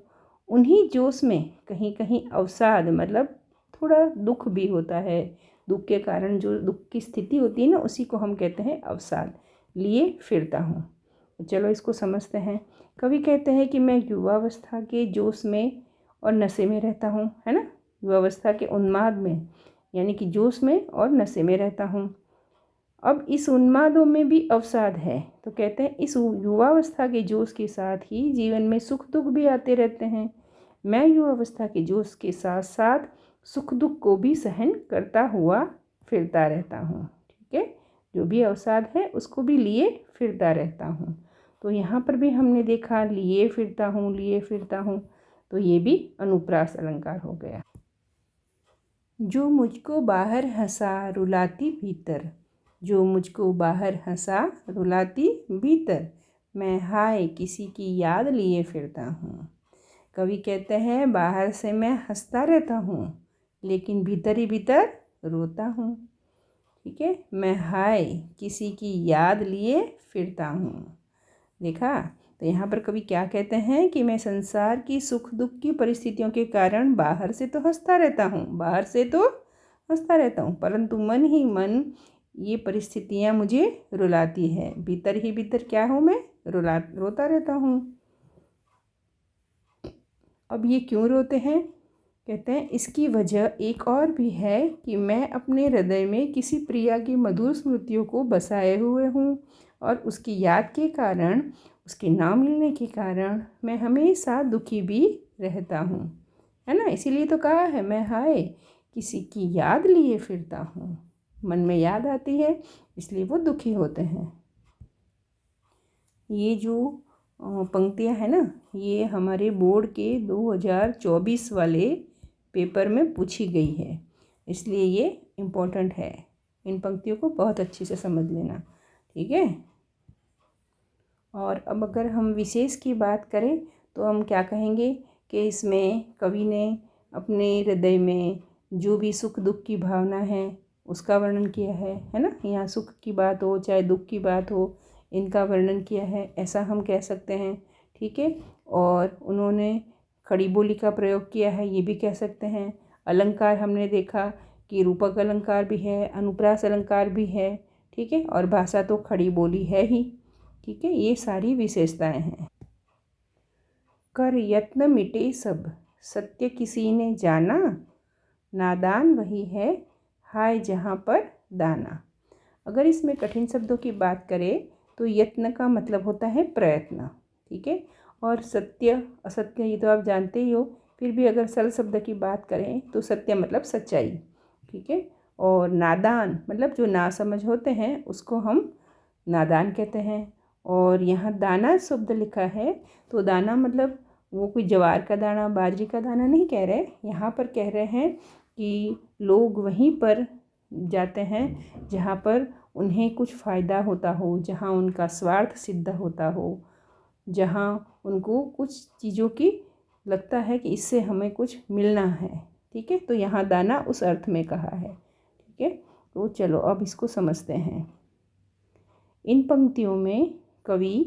उन्हीं जोश में कहीं कहीं अवसाद मतलब थोड़ा दुख भी होता है, दुख के कारण जो दुख की स्थिति होती है ना, उसी को हम कहते हैं अवसाद लिए फिरता हूँ। चलो इसको समझते हैं। कवि कहते हैं कि मैं युवावस्था के जोश में और नशे में रहता हूँ, है ना, युवावस्था के उन्माद में यानी कि जोश में और नशे में रहता हूँ। अब इस उन्मादों में भी अवसाद है, तो कहते हैं इस युवावस्था के जोश के साथ ही जीवन में सुख दुख भी आते रहते हैं। मैं युवावस्था के जोश के साथ साथ सुख दुख को भी सहन करता हुआ फिरता रहता हूँ, ठीक है। जो भी अवसाद है उसको भी लिए फिरता रहता हूँ। तो यहाँ पर भी हमने देखा लिए फिरता हूँ, लिए फिरता हूँ, तो ये भी अनुप्रास अलंकार हो गया। जो मुझको बाहर हंसा रुलाती भीतर, जो मुझको बाहर हंसा रुलाती भीतर, मैं हाय किसी की याद लिए फिरता हूँ। कवि कहते हैं बाहर से मैं हंसता रहता हूँ लेकिन भीतर ही भीतर रोता हूँ, ठीक है। मैं हाय किसी की याद लिए फिरता हूँ। देखा, तो यहाँ पर कवि क्या कहते हैं कि मैं संसार की सुख दुख की परिस्थितियों के कारण बाहर से तो हंसता रहता हूँ, बाहर से तो हंसता रहता हूँ, परंतु मन ही मन ये परिस्थितियाँ मुझे रुलाती है। भीतर ही भीतर क्या हूँ मैं? रोता रहता हूँ। अब ये क्यों रोते हैं? कहते हैं इसकी वजह एक और भी है कि मैं अपने हृदय में किसी प्रिया की मधुर स्मृतियों को बसाए हुए हूँ और उसकी याद के कारण, उसके ना मिलने के कारण मैं हमेशा दुखी भी रहता हूँ, है ना। इसीलिए तो कहा है मैं हाय किसी की याद लिए फिरता हूँ। मन में याद आती है इसलिए वो दुखी होते हैं। ये जो पंक्तियाँ हैं ना, ये हमारे बोर्ड के 2024 वाले पेपर में पूछी गई है, इसलिए ये इम्पोर्टेंट है। इन पंक्तियों को बहुत अच्छे से समझ लेना, ठीक है। और अब अगर हम विशेष की बात करें तो हम क्या कहेंगे कि इसमें कवि ने अपने हृदय में जो भी सुख दुख की भावना है उसका वर्णन किया है ना। यहाँ सुख की बात हो चाहे दुख की बात हो, इनका वर्णन किया है, ऐसा हम कह सकते हैं, ठीक है। और उन्होंने खड़ी बोली का प्रयोग किया है, ये भी कह सकते हैं। अलंकार हमने देखा कि रूपक अलंकार भी है, अनुप्रास अलंकार भी है, ठीक है। और भाषा तो खड़ी बोली है ही, ठीक है। ये सारी विशेषताएं हैं। कर यत्न मिटे सब सत्य किसी ने जाना, नादान वही है हाय जहाँ पर दाना। अगर इसमें कठिन शब्दों की बात करें तो यत्न का मतलब होता है प्रयत्न, ठीक है। और सत्य असत्य ये तो आप जानते ही हो, फिर भी अगर सरल शब्द की बात करें तो सत्य मतलब सच्चाई, ठीक है। और नादान मतलब जो नासमझ होते हैं उसको हम नादान कहते हैं। और यहाँ दाना शब्द लिखा है तो दाना मतलब वो कोई ज्वार का दाना बाजरे का दाना नहीं कह रहे, यहाँ पर कह रहे हैं कि लोग वहीं पर जाते हैं जहाँ पर उन्हें कुछ फ़ायदा होता हो, जहाँ उनका स्वार्थ सिद्ध होता हो, जहाँ उनको कुछ चीज़ों की लगता है कि इससे हमें कुछ मिलना है, ठीक है। तो यहाँ दाना उस अर्थ में कहा है, ठीक है। तो चलो अब इसको समझते हैं। इन पंक्तियों में कवि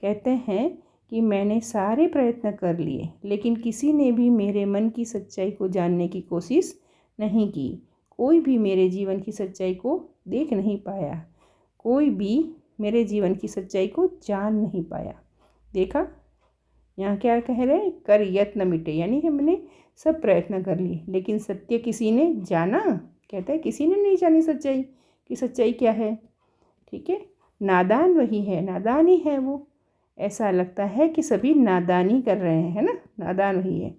कहते हैं कि मैंने सारे प्रयत्न कर लिए लेकिन किसी ने भी मेरे मन की सच्चाई को जानने की कोशिश नहीं की। कोई भी मेरे जीवन की सच्चाई को देख नहीं पाया, कोई भी मेरे जीवन की सच्चाई को जान नहीं पाया। देखा यहाँ क्या कह रहे हैं, कर यत्न मिटे, यानी हमने सब प्रयत्न कर लिए लेकिन सत्य किसी ने जाना, कहता है किसी ने नहीं जानी सच्चाई कि सच्चाई क्या है, ठीक है। नादान वही है, नादान ही है वो। ऐसा लगता है कि सभी नादानी कर रहे हैं, है ना, नादान वही है।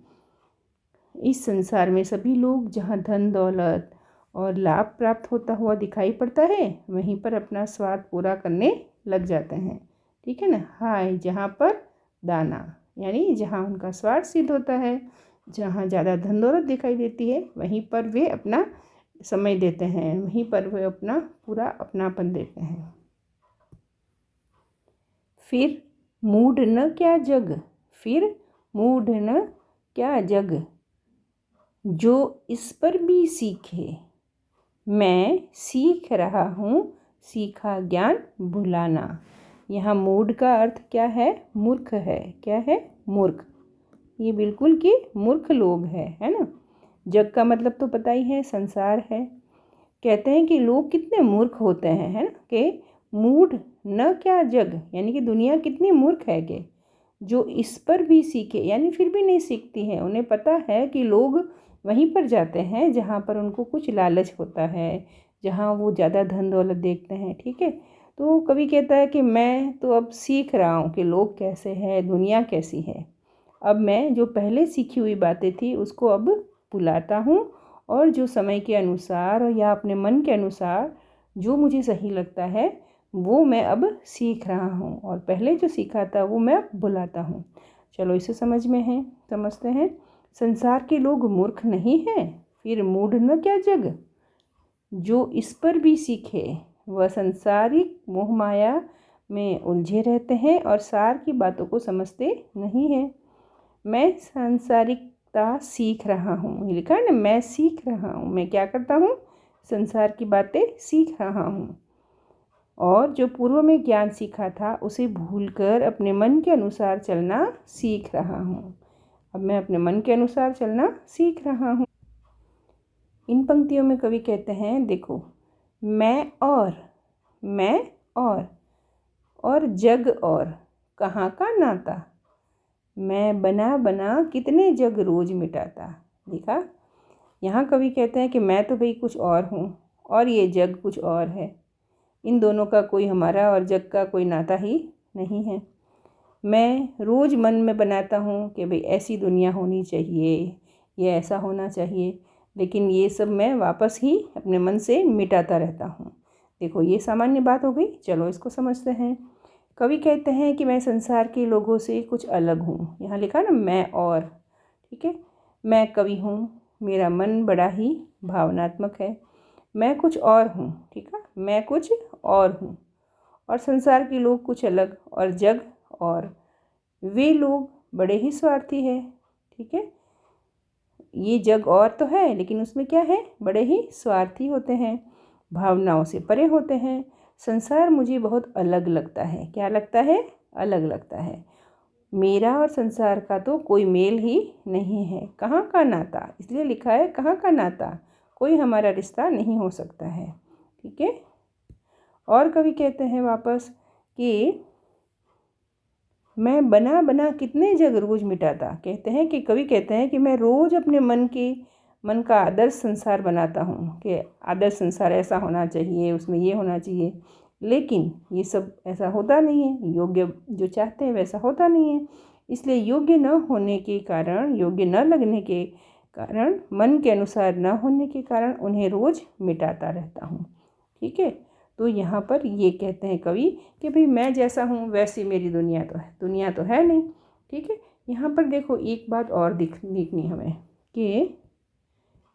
इस संसार में सभी लोग जहाँ धन दौलत और लाभ प्राप्त होता हुआ दिखाई पड़ता है वहीं पर अपना स्वार्थ पूरा करने लग जाते हैं, ठीक है ना। हाय जहाँ पर दाना, यानी जहाँ उनका स्वार्थ सिद्ध होता है, जहाँ ज़्यादा धन दौलत दिखाई देती है वहीं पर वे अपना समय देते हैं, वहीं पर वे अपना पूरा अपनापन देते हैं। फिर मूढ़ न क्या जग, फिर मूढ़ न क्या जग, जो इस पर भी सीखे। मैं सीख रहा हूँ सीखा ज्ञान भुलाना। यहाँ मूढ़ का अर्थ क्या है, मूर्ख है। क्या है, मूर्ख। ये बिल्कुल कि मूर्ख लोग हैं, है ना। जग का मतलब तो पता ही है, संसार है। कहते हैं कि लोग कितने मूर्ख होते हैं, है ना, कि मूढ़ न क्या जग, यानी कि दुनिया कितनी मूर्ख है कि जो इस पर भी सीखे, यानी फिर भी नहीं सीखती है। उन्हें पता है कि लोग वहीं पर जाते हैं जहाँ पर उनको कुछ लालच होता है, जहाँ वो ज़्यादा धन दौलत देखते हैं, ठीक है। तो कवि कहता है कि मैं तो अब सीख रहा हूँ कि लोग कैसे हैं, दुनिया कैसी है। अब मैं जो पहले सीखी हुई बातें थी उसको अब भुलाता हूँ और जो समय के अनुसार या अपने मन के अनुसार जो मुझे सही लगता है वो मैं अब सीख रहा हूँ, और पहले जो सीखा था वो मैं अब भुलाता हूँ। चलो इसे समझते हैं। संसार के लोग मूर्ख नहीं हैं, फिर मूढ़ न क्या जग, जो इस पर भी सीखे। वह संसारिक मोह माया में उलझे रहते हैं और सार की बातों को समझते नहीं हैं। मैं सांसारिकता सीख रहा हूँ, लिखा है ना, मैं सीख रहा हूँ। मैं क्या करता हूँ, संसार की बातें सीख रहा हूँ। और जो पूर्व में ज्ञान सीखा था उसे भूलकर अपने मन के अनुसार चलना सीख रहा हूँ। अब मैं अपने मन के अनुसार चलना सीख रहा हूँ। इन पंक्तियों में कवि कहते हैं, देखो, मैं और जग और कहाँ का नाता, मैं बना बना कितने जग रोज मिटाता। देखा, यहाँ कवि कहते हैं कि मैं तो भाई कुछ और हूँ और ये जग कुछ और है। इन दोनों का कोई हमारा और जग का कोई नाता ही नहीं है। मैं रोज़ मन में बनाता हूँ कि भाई ऐसी दुनिया होनी चाहिए, ये ऐसा होना चाहिए, लेकिन ये सब मैं वापस ही अपने मन से मिटाता रहता हूँ। देखो, ये सामान्य बात हो गई। चलो इसको समझते हैं। कवि कहते हैं कि मैं संसार के लोगों से कुछ अलग हूँ। यहाँ लिखा ना, मैं और, ठीक है। मैं कवि हूँ, मेरा मन बड़ा ही भावनात्मक है। मैं कुछ और हूँ, ठीक है, मैं कुछ और हूँ, और संसार के लोग कुछ अलग, और जग और वे लोग बड़े ही स्वार्थी है, ठीक है। ये जग और तो है लेकिन उसमें क्या है, बड़े ही स्वार्थी होते हैं, भावनाओं से परे होते हैं। संसार मुझे बहुत अलग लगता है। क्या लगता है, अलग लगता है। मेरा और संसार का तो कोई मेल ही नहीं है। कहाँ का नाता, इसलिए लिखा है कहाँ का नाता, कोई हमारा रिश्ता नहीं हो सकता है, ठीक है। और कवि कहते हैं वापस कि मैं बना बना कितने जग रोज मिटाता। कहते हैं कि कवि कहते हैं कि मैं रोज़ अपने मन के मन का आदर्श संसार बनाता हूँ कि आदर्श संसार ऐसा होना चाहिए, उसमें ये होना चाहिए, लेकिन ये सब ऐसा होता नहीं है। योग्य जो चाहते हैं वैसा होता नहीं है। इसलिए योग्य न होने के कारण, योग्य न लगने के कारण, मन के अनुसार न होने के कारण उन्हें रोज़ मिटाता रहता हूँ। ठीक है, तो यहाँ पर ये कहते हैं कवि कि भाई मैं जैसा हूँ वैसी मेरी दुनिया तो है, दुनिया तो है नहीं। ठीक है, यहाँ पर देखो एक बात और दिखनी हमें कि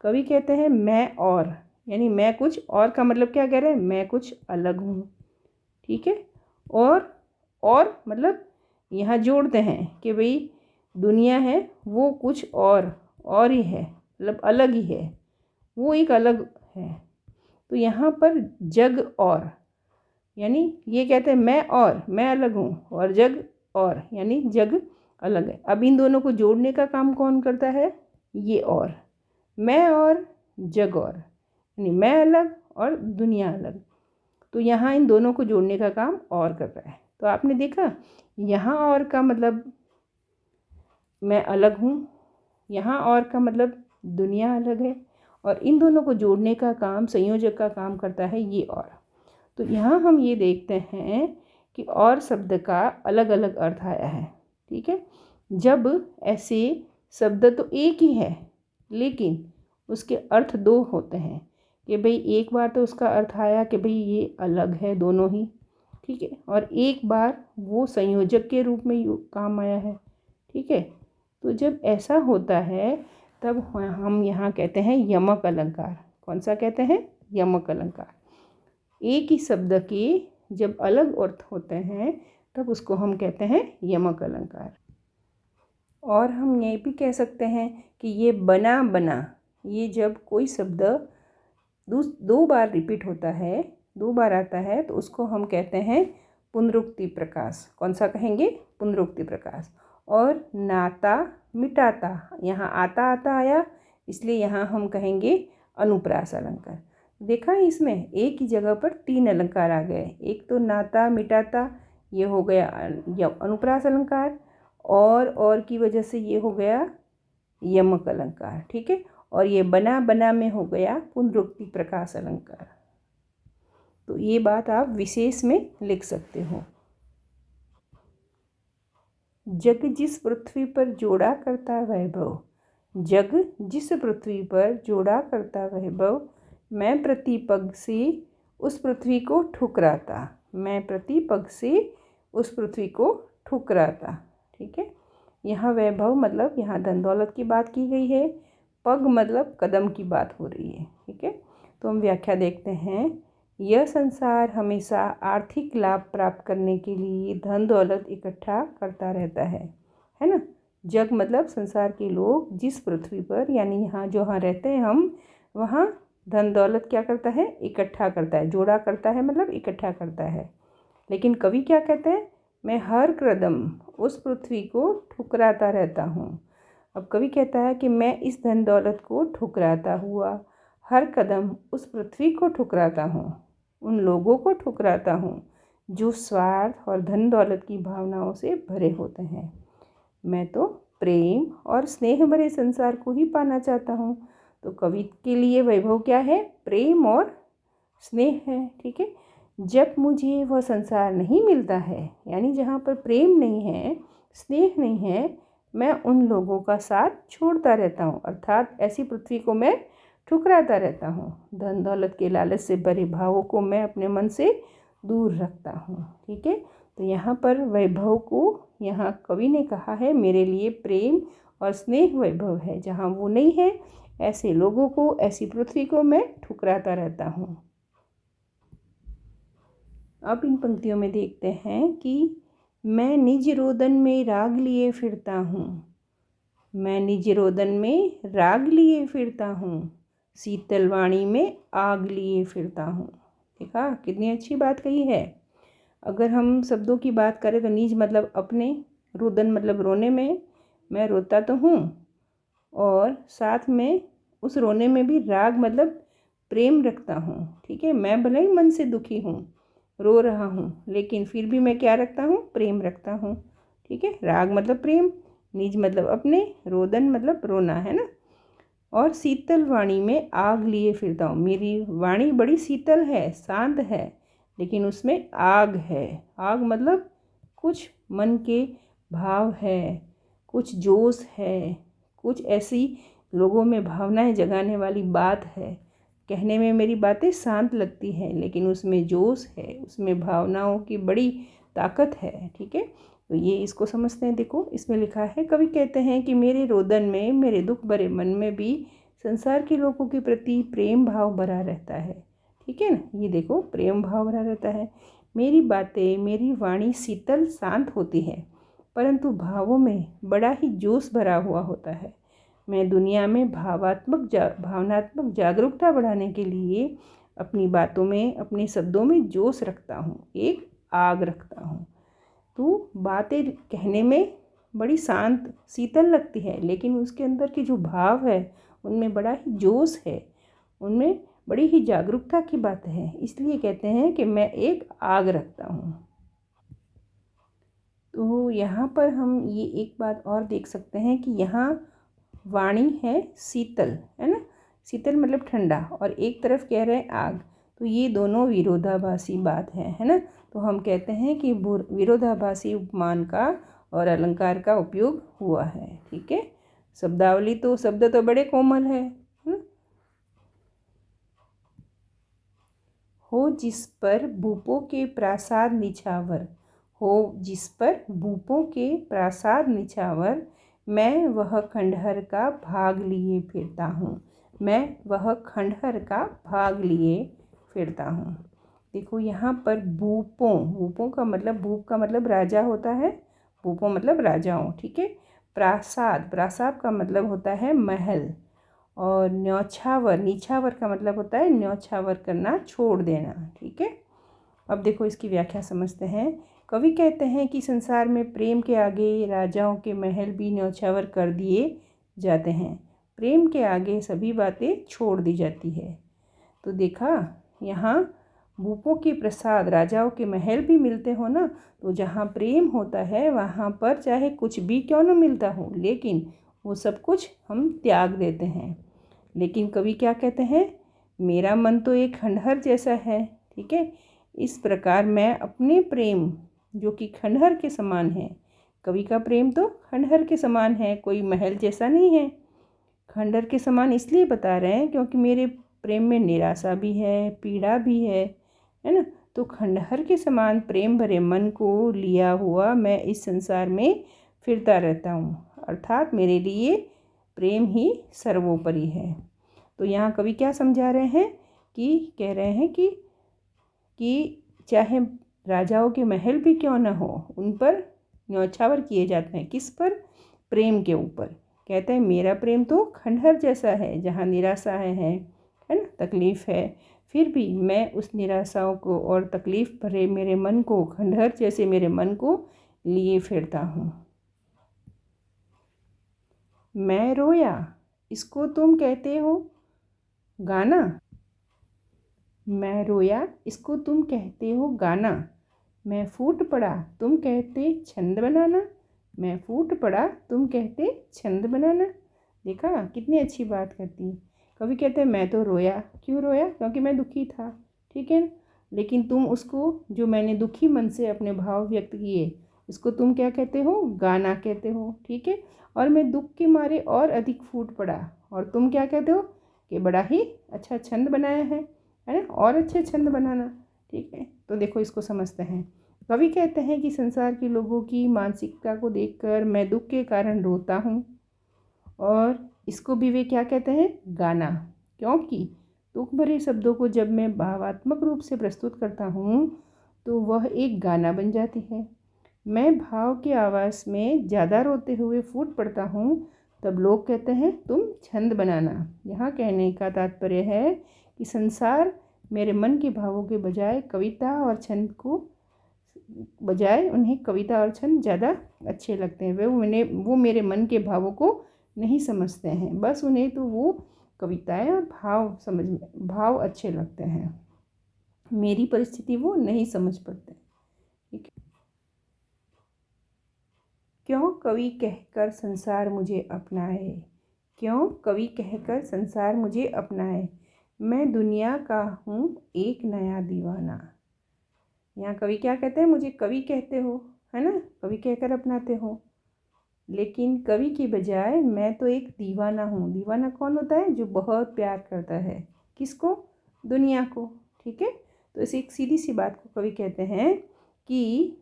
कवि कहते हैं मैं और, यानी मैं कुछ और का मतलब क्या कह रहे हैं, मैं कुछ अलग हूँ। ठीक है, और मतलब यहाँ जोड़ते हैं कि भाई दुनिया है वो कुछ और ही है, मतलब अलग ही है, वो एक अलग है। तो यहाँ पर जग और, यानी ये कहते हैं मैं अलग हूँ, और जग और, यानी जग अलग है। अब इन दोनों को जोड़ने का काम कौन करता है, ये और, मैं और जग और, यानी मैं अलग और दुनिया अलग। तो यहाँ इन दोनों को जोड़ने का काम और कर रहा है। तो आपने देखा यहाँ और का मतलब मैं अलग हूँ, यहाँ और का मतलब दुनिया अलग है, और इन दोनों को जोड़ने का काम, संयोजक का काम करता है ये और। तो यहाँ हम ये देखते हैं कि और शब्द का अलग अलग अर्थ आया है। ठीक है, जब ऐसे शब्द तो एक ही है लेकिन उसके अर्थ दो होते हैं कि भाई एक बार तो उसका अर्थ आया कि भाई ये अलग है दोनों ही। ठीक है, और एक बार वो संयोजक के रूप में काम आया है। ठीक है, तो जब ऐसा होता है तब हम यहाँ कहते हैं यमक अलंकार। कौन सा कहते हैं, यमक अलंकार। एक ही शब्द के जब अलग अर्थ होते हैं तब उसको हम कहते हैं यमक अलंकार। और हम ये भी कह सकते हैं कि ये बना, ये जब कोई शब्द दो बार रिपीट होता है, दो बार आता है, तो उसको हम कहते हैं पुनरुक्ति प्रकाश। कौन सा कहेंगे, पुनरुक्ति प्रकाश। और नाता मिटाता, यहाँ आता आया, इसलिए यहाँ हम कहेंगे अनुप्रास अलंकार। देखा इसमें एक ही जगह पर तीन अलंकार आ गए। एक तो नाता मिटाता, ये हो गया अनुप्रास अलंकार, और की वजह से ये हो गया यमक अलंकार। ठीक है, और ये बना में हो गया पुनरुक्ति प्रकाश अलंकार। तो ये बात आप विशेष में लिख सकते हो। जग जिस पृथ्वी पर जोड़ा करता वैभव, जग जिस पृथ्वी पर जोड़ा करता वैभव, मैं प्रति पग से उस पृथ्वी को ठुकराता, मैं प्रति पग से उस पृथ्वी को ठुकराता। ठीक है, यहाँ वैभव मतलब यहाँ धन दौलत की बात की गई है, पग मतलब कदम की बात हो रही है। ठीक है, तो हम व्याख्या देखते हैं। यह संसार हमेशा आर्थिक लाभ प्राप्त करने के लिए धन दौलत इकट्ठा करता रहता है ना। जग मतलब संसार के लोग जिस पृथ्वी पर, यानी यहाँ जो यहाँ रहते हैं हम, वहाँ धन दौलत क्या करता है, इकट्ठा करता है, जोड़ा करता है मतलब इकट्ठा करता है। लेकिन कवि क्या कहते हैं, मैं हर कदम उस पृथ्वी को ठुकराता रहता हूँ। अब कवि कहता है कि मैं इस धन दौलत को ठुकराता हुआ हर कदम उस पृथ्वी को ठुकराता हूँ, उन लोगों को ठुकराता हूँ जो स्वार्थ और धन दौलत की भावनाओं से भरे होते हैं। मैं तो प्रेम और स्नेह भरे संसार को ही पाना चाहता हूँ। तो कवि के लिए वैभव क्या है, प्रेम और स्नेह है। ठीक है, जब मुझे वह संसार नहीं मिलता है, यानी जहाँ पर प्रेम नहीं है, स्नेह नहीं है, मैं उन लोगों का साथ छोड़ता रहता हूँ, अर्थात ऐसी पृथ्वी को मैं ठुकराता रहता हूँ। धन दौलत के लालच से भरे भावों को मैं अपने मन से दूर रखता हूँ। ठीक है, तो यहाँ पर वैभव को यहाँ कवि ने कहा है मेरे लिए प्रेम और स्नेह वैभव है। जहाँ वो नहीं है, ऐसे लोगों को, ऐसी पृथ्वी को मैं ठुकराता रहता हूँ। अब इन पंक्तियों में देखते हैं कि मैं निज रोदन में राग लिए फिरता हूँ, मैं निज रोदन में राग लिए फिरता हूँ, शीतल वाणी में आग लिए फिरता हूँ। देखा कितनी अच्छी बात कही है। अगर हम शब्दों की बात करें तो निज मतलब अपने, रोदन मतलब रोने में, मैं रोता तो हूँ, और साथ में उस रोने में भी राग मतलब प्रेम रखता हूँ। ठीक है, मैं भले ही मन से दुखी हूँ, रो रहा हूँ, लेकिन फिर भी मैं क्या रखता हूँ, प्रेम रखता हूँ। ठीक है, राग मतलब प्रेम, निज मतलब अपने, रोदन मतलब रोना, है ना। और शीतल वाणी में आग लिए फिरता हूँ। मेरी वाणी बड़ी शीतल है, शांत है, लेकिन उसमें आग है। आग मतलब कुछ मन के भाव है, कुछ जोश है, कुछ ऐसी लोगों में भावनाएं जगाने वाली बात है। कहने में मेरी बातें शांत लगती हैं, लेकिन उसमें जोश है, उसमें भावनाओं की बड़ी ताकत है। ठीक है, तो ये इसको समझते हैं। देखो इसमें लिखा है, कवि कहते हैं कि मेरे रोदन में, मेरे दुख भरे मन में भी संसार के लोगों के प्रति प्रेम भाव भरा रहता है। ठीक है ना, ये देखो प्रेम भाव भरा रहता है। मेरी बातें, मेरी वाणी शीतल शांत होती है, परंतु भावों में बड़ा ही जोश भरा हुआ होता है। मैं दुनिया में भावनात्मक जागरूकता बढ़ाने के लिए अपनी बातों में, अपने शब्दों में जोश रखता हूँ, एक आग रखता हूँ। तो बातें कहने में बड़ी शांत शीतल लगती है, लेकिन उसके अंदर की जो भाव है उनमें बड़ा ही जोश है, उनमें बड़ी ही जागरूकता की बात है। इसलिए कहते हैं कि मैं एक आग रखता हूँ। तो यहाँ पर हम ये एक बात और देख सकते हैं कि यहाँ वाणी है शीतल, है ना, शीतल मतलब ठंडा, और एक तरफ कह रहे हैं आग। तो ये दोनों विरोधाभासी बात है ना। तो हम कहते हैं कि विरोधाभासी उपमान का और अलंकार का उपयोग हुआ है। ठीक है, शब्दावली तो शब्द तो बड़े कोमल है ना। हो जिस पर भूपों के प्रासाद निछावर, हो जिस पर भूपों के प्रासाद निछावर, मैं वह खंडहर का भाग लिए फिरता हूँ, मैं वह खंडहर का भाग लिए फिरता हूँ। देखो यहाँ पर भूपों, भूपों का मतलब, भूप का मतलब राजा होता है, भूपों मतलब राजाओं। ठीक है, प्रासाद, प्रासाद का मतलब होता है महल, और न्योछावर, निछावर का मतलब होता है न्योछावर करना, छोड़ देना। ठीक है, अब देखो इसकी व्याख्या समझते हैं। कवि कहते हैं कि संसार में प्रेम के आगे राजाओं के महल भी न्योछावर कर दिए जाते हैं, प्रेम के आगे सभी बातें छोड़ दी जाती है। तो देखा, यहाँ भूपों के प्रसाद, राजाओं के महल भी मिलते हो ना, तो जहाँ प्रेम होता है वहाँ पर चाहे कुछ भी क्यों न मिलता हो, लेकिन वो सब कुछ हम त्याग देते हैं। लेकिन कवि क्या कहते हैं, मेरा मन तो एक खंडहर जैसा है। ठीक है, इस प्रकार मैं अपने प्रेम जो कि खंडहर के समान है, कवि का प्रेम तो खंडहर के समान है, कोई महल जैसा नहीं है। खंडहर के समान इसलिए बता रहे हैं क्योंकि मेरे प्रेम में निराशा भी है, पीड़ा भी है ना। तो खंडहर के समान प्रेम भरे मन को लिया हुआ मैं इस संसार में फिरता रहता हूँ, अर्थात मेरे लिए प्रेम ही सर्वोपरि है। तो यहाँ कवि क्या समझा रहे हैं, कि कह रहे हैं कि चाहे राजाओं के महल भी क्यों न हो, उन पर न्यौछावर किए जाते हैं। किस पर? प्रेम के ऊपर। कहते हैं मेरा प्रेम तो खंडहर जैसा है, जहाँ निराशा है ना, तकलीफ़ है, फिर भी मैं उस निराशाओं को और तकलीफ़ भरे मेरे मन को, खंडहर जैसे मेरे मन को लिए फिरता हूँ। मैं रोया, इसको तुम कहते हो गाना। मैं रोया, इसको तुम कहते हो गाना। मैं फूट पड़ा, तुम कहते छंद बनाना। मैं फूट पड़ा, तुम कहते छंद बनाना। देखा कितनी अच्छी बात करती है। कभी कहते हैं मैं तो रोया, क्यों रोया? क्योंकि मैं दुखी था। ठीक है ना, लेकिन तुम उसको, जो मैंने दुखी मन से अपने भाव व्यक्त किए, उसको तुम क्या कहते हो? गाना कहते हो। ठीक है, और मैं दुख के मारे और अधिक फूट पड़ा, और तुम क्या कहते हो? कि बड़ा ही अच्छा छंद बनाया है ना, और अच्छे छंद बनाना। ठीक है, तो देखो इसको समझते हैं। कवि कहते हैं कि संसार के लोगों की मानसिकता को देखकर मैं दुख के कारण रोता हूँ, और इसको भी वे क्या कहते हैं? गाना। क्योंकि दुख भरे शब्दों को जब मैं भावात्मक रूप से प्रस्तुत करता हूँ तो वह एक गाना बन जाती है। मैं भाव की आवाज़ में ज़्यादा रोते हुए फूट पड़ता हूँ, तब लोग कहते हैं तुम छंद बनाना। यहाँ कहने का तात्पर्य है कि संसार मेरे मन के भावों के बजाय कविता और छंद को बजाय उन्हें कविता और छंद ज़्यादा अच्छे लगते हैं। वो मेरे मन के भावों को नहीं समझते हैं, बस उन्हें तो वो कविताएं और भाव अच्छे लगते हैं, मेरी परिस्थिति वो नहीं समझ पाते। ठीक है, क्यों कवि कहकर संसार मुझे अपनाए, क्यों कवि कहकर संसार मुझे अपनाए, मैं दुनिया का हूँ एक नया दीवाना। यहाँ कवि क्या कहते हैं, मुझे कवि कहते हो, है ना, कवि कहकर अपनाते हो, लेकिन कवि की बजाय मैं तो एक दीवाना हूँ। दीवाना कौन होता है, जो बहुत प्यार करता है, किसको, दुनिया को। ठीक है, तो इस एक सीधी सी बात को कवि कहते हैं कि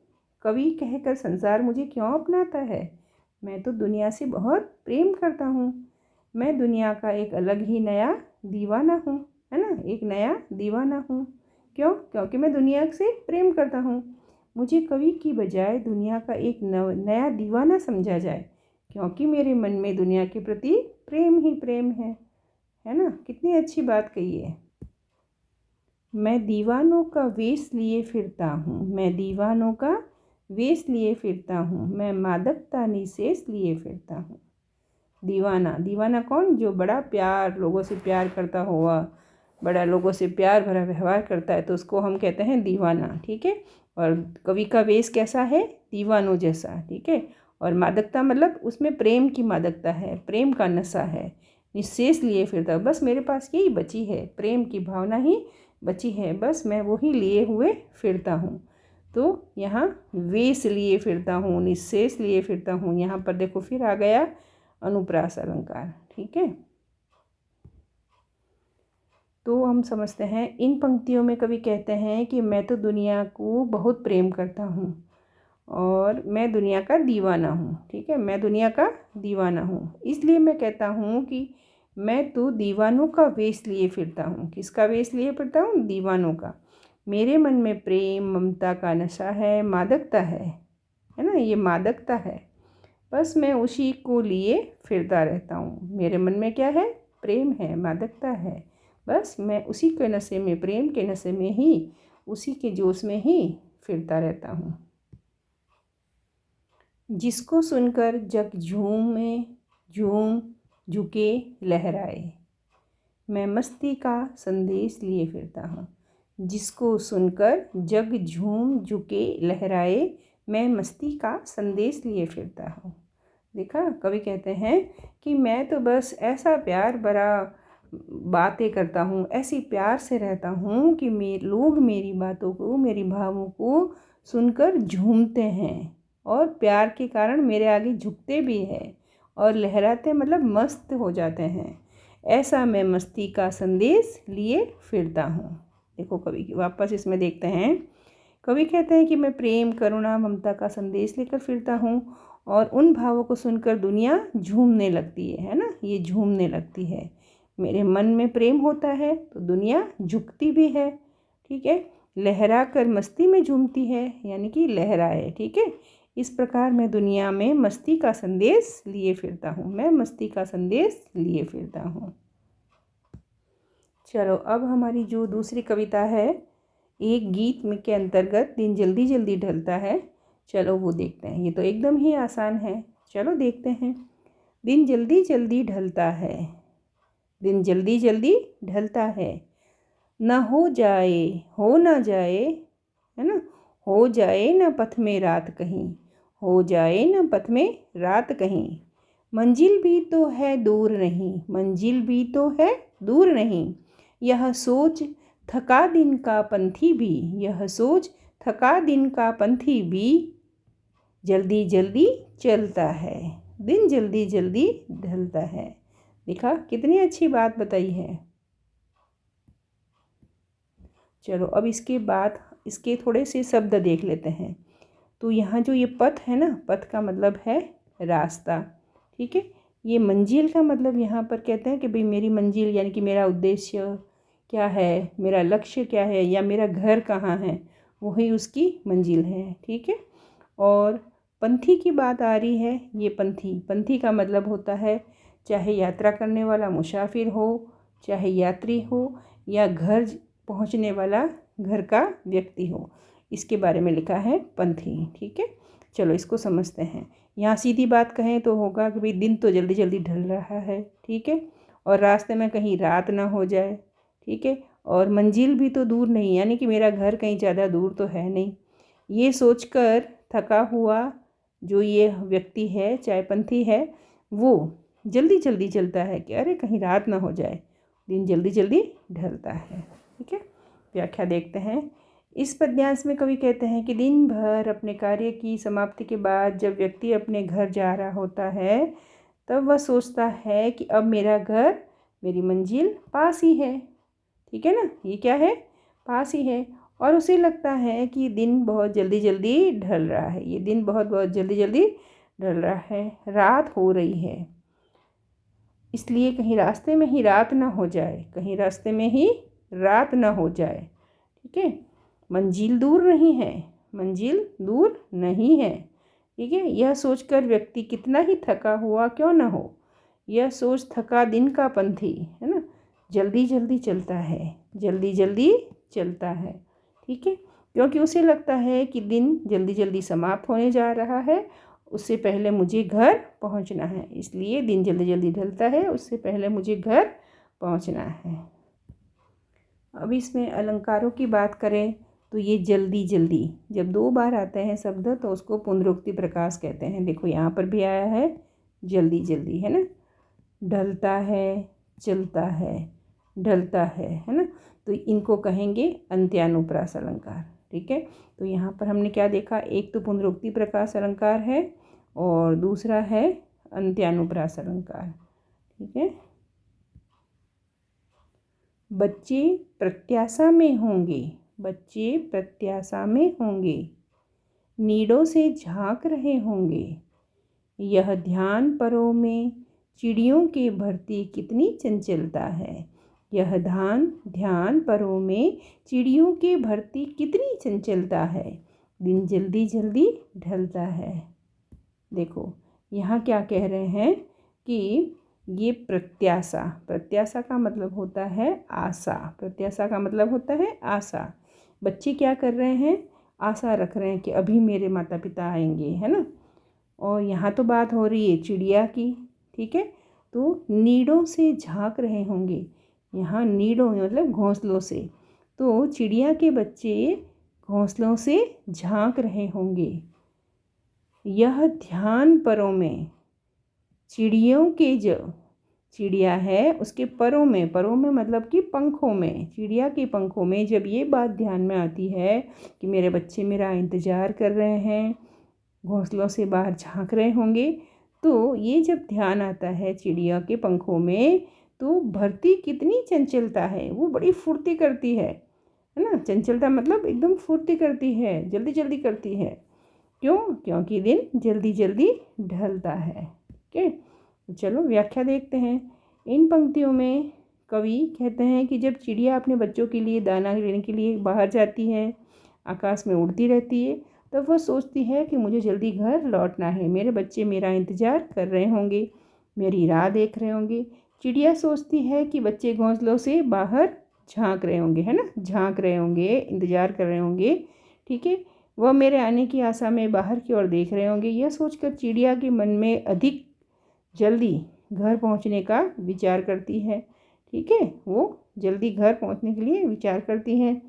कवि कहकर संसार मुझे क्यों अपनाता है, मैं तो दुनिया से बहुत प्रेम करता हूँ, मैं दुनिया का एक अलग ही नया दीवाना हूँ, है ना, एक नया दीवाना हूँ। क्यों, क्योंकि मैं दुनिया से प्रेम करता हूँ। मुझे कवि की बजाय दुनिया का एक नया दीवाना समझा जाए, क्योंकि मेरे मन में दुनिया के प्रति प्रेम ही प्रेम है ना। कितनी अच्छी बात कही है। मैं दीवानों का वेश लिए फिरता हूँ, मैं दीवानों का वेश लिए फिरता हूँ, मैं मादकता निशेष लिए फिरता हूँ। दीवाना, दीवाना कौन, जो बड़ा प्यार, लोगों से प्यार करता हुआ, बड़ा लोगों से प्यार भरा व्यवहार करता है, तो उसको हम कहते हैं दीवाना। ठीक है, और कवि का वेश कैसा है, दीवानों जैसा। ठीक है, और मादकता मतलब उसमें प्रेम की मादकता है, प्रेम का नशा है। निशेष लिए फिरता, बस मेरे पास यही बची है, प्रेम की भावना ही बची है, बस मैं वही लिए हुए फिरता हूँ। तो यहाँ वेश लिए फिरता हूँ, निशेष लिए फिरता हूँ, यहाँ पर देखो फिर आ गया अनुप्रास अलंकार। ठीक है, तो हम समझते हैं इन पंक्तियों में कवि कहते हैं कि मैं तो दुनिया को बहुत प्रेम करता हूँ और मैं दुनिया का दीवाना हूँ। ठीक है, मैं दुनिया का दीवाना हूँ, इसलिए मैं कहता हूँ कि मैं तो दीवानों का वेश लिए फिरता हूँ। किसका वेश लिए फिरता हूँ, दीवानों का। मेरे मन में प्रेम ममता का नशा है, मादकता है ना, ये मादकता है, बस मैं उसी को लिए फिरता रहता हूँ। मेरे मन में क्या है, प्रेम है, मादकता है, बस मैं उसी के नशे में, प्रेम के नशे में ही, उसी के जोश में ही फिरता रहता हूँ। जिसको सुनकर जग झूम झुके लहराए, मैं मस्ती का संदेश लिए फिरता हूँ। जिसको सुनकर जग झूम झुके लहराए, मैं मस्ती का संदेश लिए फिरता हूँ। देखा, कवि कहते हैं कि मैं तो बस ऐसा प्यार भरा बातें करता हूँ, ऐसी प्यार से रहता हूँ कि लोग मेरी बातों को, मेरी भावों को सुनकर झूमते हैं और प्यार के कारण मेरे आगे झुकते भी हैं और लहराते, मतलब मस्त हो जाते हैं। ऐसा मैं मस्ती का संदेश लिए फिरता हूँ। देखो कवि की वापस इसमें देखते हैं, कवि कहते हैं कि मैं प्रेम करुणा ममता का संदेश लेकर फिरता हूँ और उन भावों को सुनकर दुनिया झूमने लगती है ना, ये झूमने लगती है। मेरे मन में प्रेम होता है तो दुनिया झुकती भी है। ठीक है, लहरा कर मस्ती में झूमती है, यानी कि लहराए। ठीक है, इस प्रकार मैं दुनिया में मस्ती का संदेश लिए फिरता हूँ, मैं मस्ती का संदेश लिए फिरता हूँ। चलो अब हमारी जो दूसरी कविता है, एक गीत में के अंतर्गत दिन जल्दी जल्दी ढलता है, चलो वो देखते हैं। ये तो एकदम ही आसान है, चलो देखते हैं। दिन जल्दी जल्दी ढलता है, दिन जल्दी जल्दी ढलता है, न हो जाए हो न जाए, है ना, हो जाए न पथ में रात कहीं, हो जाए न पथ में रात कहीं। मंजिल भी तो है दूर नहीं, मंजिल भी तो है दूर नहीं। यह सोच थका दिन का पंथी भी, यह सोच थका दिन का पंथी भी जल्दी जल्दी चलता है, दिन जल्दी जल्दी ढलता है। देखा, कितनी अच्छी बात बताई है। चलो अब इसके बाद इसके थोड़े से शब्द देख लेते हैं। तो यहाँ जो ये पथ है ना, पथ का मतलब है रास्ता। ठीक है, ये मंजिल का मतलब यहाँ पर कहते हैं कि भाई मेरी मंजिल, यानी कि मेरा उद्देश्य क्या है, मेरा लक्ष्य क्या है, या मेरा घर कहाँ है, वही उसकी मंजिल है। ठीक है, और पंथी की बात आ रही है। ये पंथी, पंथी का मतलब होता है चाहे यात्रा करने वाला मुसाफिर हो, चाहे यात्री हो, या घर पहुंचने वाला घर का व्यक्ति हो, इसके बारे में लिखा है पंथी। ठीक है, चलो इसको समझते हैं। यहाँ सीधी बात कहें तो होगा कि भाई दिन तो जल्दी जल्दी ढल रहा है। ठीक है, और रास्ते में कहीं रात ना हो जाए। ठीक है, और मंजिल भी तो दूर नहीं, यानी कि मेरा घर कहीं ज़्यादा दूर तो है नहीं। ये सोचकर थका हुआ जो ये व्यक्ति है, चाय पंथी है, वो जल्दी जल्दी चलता है कि अरे कहीं रात ना हो जाए, दिन जल्दी जल्दी ढलता है। ठीक है, व्याख्या देखते हैं। इस पद्यांश में कवि कहते हैं कि दिन भर अपने कार्य की समाप्ति के बाद जब व्यक्ति अपने घर जा रहा होता है तब वह सोचता है कि अब मेरा घर, मेरी मंजिल पास ही है। ठीक है ना, ये क्या है, पास ही है। और उसे लगता है कि दिन बहुत जल्दी जल्दी ढल रहा है, ये दिन बहुत बहुत जल्दी जल्दी ढल रहा है, रात हो रही है। इसलिए कहीं रास्ते में ही रात ना हो जाए, कहीं रास्ते में ही रात ना हो जाए। ठीक है, मंजिल दूर नहीं है, मंजिल दूर नहीं है। ठीक है, यह सोचकर व्यक्ति कितना ही थका हुआ क्यों ना हो, यह सोच थका दिन का पंथी, है ना, जल्दी जल्दी चलता है, जल्दी जल्दी चलता है। ठीक है, क्योंकि उसे लगता है कि दिन जल्दी जल्दी समाप्त होने जा रहा है, उससे पहले मुझे घर पहुंचना है, इसलिए दिन जल्दी जल्दी ढलता है, उससे पहले मुझे घर पहुंचना है। अब इसमें अलंकारों की बात करें तो ये जल्दी जल्दी जब 2 बार आते हैं शब्द तो उसको पुनरुक्ति प्रकाश कहते हैं। देखो यहाँ पर भी आया है जल्दी जल्दी, है ना, ढलता है, चलता है, ढलता है ना, तो इनको कहेंगे अंत्यानुप्रास अलंकार। ठीक है, तो यहाँ पर हमने क्या देखा, एक तो पुनरुक्ति प्रकाश अलंकार है और दूसरा है अंत्यानुप्रास अलंकार। ठीक है, बच्चे प्रत्याशा में होंगे, बच्चे प्रत्याशा में होंगे, नीड़ों से झांक रहे होंगे, यह ध्यान परों में चिड़ियों के भरती कितनी चंचलता है, यह ध्यान परों में चिड़ियों के भरती कितनी चंचलता है, दिन जल्दी जल्दी ढलता है। देखो यहाँ क्या कह रहे हैं कि ये प्रत्याशा, प्रत्याशा का मतलब होता है आशा, प्रत्याशा का मतलब होता है आशा। बच्चे क्या कर रहे हैं, आशा रख रहे हैं कि अभी मेरे माता पिता आएंगे, है ना। और यहाँ तो बात हो रही है चिड़िया की। ठीक है, तो नीड़ों से झांक रहे होंगे, यहाँ नीड़ों मतलब घोंसलों से, तो चिड़िया के बच्चे घोंसलों से झांक रहे होंगे, यह ध्यान परों में, चिड़ियों के जो चिड़िया है उसके परों में मतलब कि पंखों में, चिड़िया के पंखों में जब ये बात ध्यान में आती है कि मेरे बच्चे मेरा इंतज़ार कर रहे हैं, घोंसलों से बाहर झांक रहे होंगे, तो ये जब ध्यान आता है चिड़िया के पंखों में तो भरती कितनी चंचलता है, वो बड़ी फुर्ती करती है ना। चंचलता मतलब एकदम फुर्ती करती है, जल्दी जल्दी करती है। क्यों, क्योंकि दिन जल्दी जल्दी ढलता है। ओके, चलो व्याख्या देखते हैं। इन पंक्तियों में कवि कहते हैं कि जब चिड़िया अपने बच्चों के लिए दाना लेने के लिए बाहर जाती है, आकाश में उड़ती रहती है, तब वह सोचती है कि मुझे जल्दी घर लौटना है, मेरे बच्चे मेरा इंतज़ार कर रहे होंगे, मेरी राह देख रहे होंगे। चिड़िया सोचती है कि बच्चे घोंसलों से बाहर झांक रहे होंगे, है ना, झांक रहे होंगे, इंतज़ार कर रहे होंगे। ठीक है, वह मेरे आने की आशा में बाहर की ओर देख रहे होंगे। यह सोचकर चिड़िया के मन में अधिक जल्दी घर पहुंचने का विचार करती है। ठीक है, वो जल्दी घर पहुंचने के लिए विचार करती है।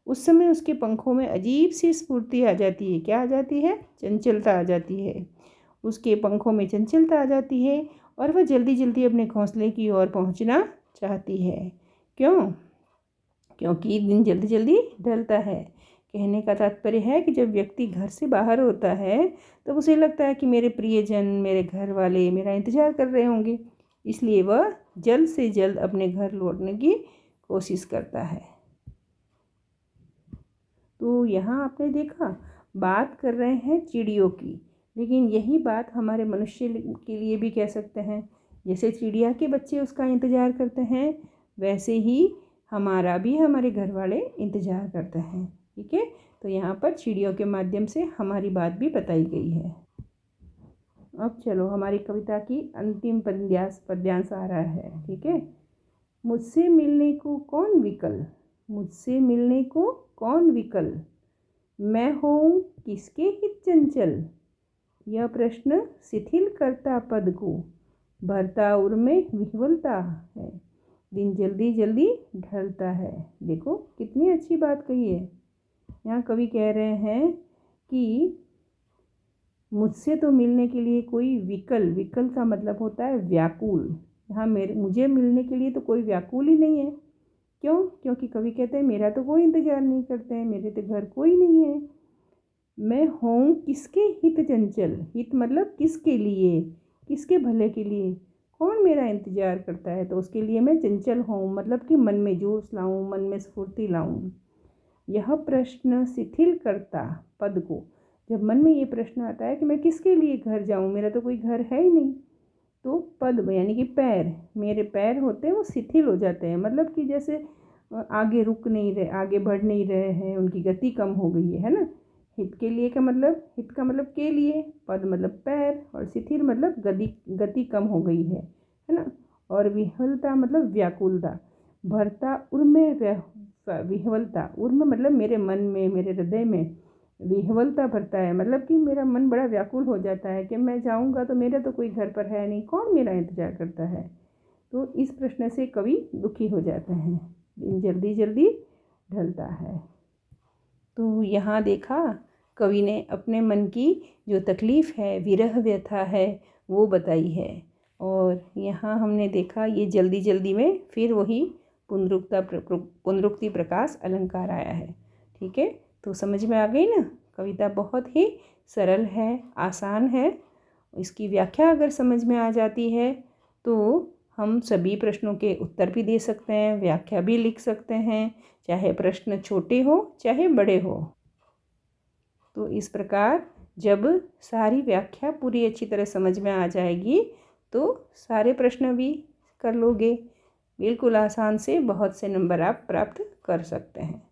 उस समय उसके पंखों में अजीब सी स्फूर्ति आ जाती है। क्या आ जाती है, चंचलता आ जाती है, उसके पंखों में चंचलता आ जाती है और वह जल्दी जल्दी अपने घोंसले की ओर पहुंचना चाहती है। क्यों, क्योंकि दिन जल्दी जल्दी ढलता है। कहने का तात्पर्य है कि जब व्यक्ति घर से बाहर होता है तब उसे लगता है कि मेरे प्रियजन, मेरे घर वाले मेरा इंतज़ार कर रहे होंगे, इसलिए वह जल्द से जल्द अपने घर लौटने की कोशिश करता है। तो यहाँ आपने देखा, बात कर रहे हैं चिड़ियों की, लेकिन यही बात हमारे मनुष्य के लिए भी कह सकते हैं। जैसे चिड़िया के बच्चे उसका इंतज़ार करते हैं, वैसे ही हमारा भी हमारे घर वाले इंतज़ार करते हैं। ठीक है, तो यहाँ पर चिड़ियों के माध्यम से हमारी बात भी बताई गई है। अब चलो हमारी कविता की अंतिम पद्यांश आ रहा है। ठीक है, मुझसे मिलने को कौन विकल, मुझसे मिलने को कौन विकल, मैं हूँ किसके हित चंचल, यह प्रश्न शिथिल करता पद को, भरता उर में विह्वलता है, दिन जल्दी जल्दी ढलता है। देखो कितनी अच्छी बात कही है। यहाँ कवि कह रहे हैं कि मुझसे तो मिलने के लिए कोई विकल, विकल का मतलब होता है व्याकुल। यहाँ मुझे मिलने के लिए तो कोई व्याकुल ही नहीं है। क्यों? क्योंकि कवि कहते हैं मेरा तो कोई इंतज़ार नहीं करते हैं, मेरे तो घर कोई नहीं है। मैं हूँ किसके हित चंचल, हित मतलब किसके लिए, किसके भले के लिए, कौन मेरा इंतज़ार करता है, तो उसके लिए मैं चंचल हूँ, मतलब कि मन में जोश लाऊं, मन में स्फूर्ति लाऊं। यह प्रश्न शिथिल करता पद को। जब मन में ये प्रश्न आता है कि मैं किसके लिए घर जाऊं, मेरा तो कोई घर है ही नहीं, तो पद यानी कि पैर, मेरे पैर होते हैं वो शिथिल हो जाते हैं, मतलब कि जैसे आगे रुक नहीं रहे, आगे बढ़ नहीं रहे हैं, उनकी गति कम हो गई है ना। हित के लिए का मतलब, हित का मतलब के लिए, पद मतलब पैर, और शिथिल मतलब गति कम हो गई है ना। और विह्वलता मतलब व्याकुलता। भरता उर्मे विह्वलता, उर्म मतलब मेरे मन में, मेरे हृदय में विह्वलता भरता है, मतलब कि मेरा मन बड़ा व्याकुल हो जाता है कि मैं जाऊंगा तो मेरा तो कोई घर पर है नहीं, कौन मेरा इंतज़ार करता है। तो इस प्रश्न से कवि दुखी हो जाते हैं। दिन जल्दी जल्दी ढलता है। तो यहाँ देखा, कवि ने अपने मन की जो तकलीफ़ है, विरह व्यथा है, वो बताई है। और यहाँ हमने देखा ये जल्दी जल्दी में फिर वही पुनरुक्ति प्रकाश अलंकार आया है। ठीक है, तो समझ में आ गई ना। कविता बहुत ही सरल है, आसान है। इसकी व्याख्या अगर समझ में आ जाती है तो हम सभी प्रश्नों के उत्तर भी दे सकते हैं, व्याख्या भी लिख सकते हैं, चाहे प्रश्न छोटे हो चाहे बड़े हो। तो इस प्रकार जब सारी व्याख्या पूरी अच्छी तरह समझ में आ जाएगी तो सारे प्रश्न भी कर लोगे। बिल्कुल आसान से बहुत से नंबर आप प्राप्त कर सकते हैं।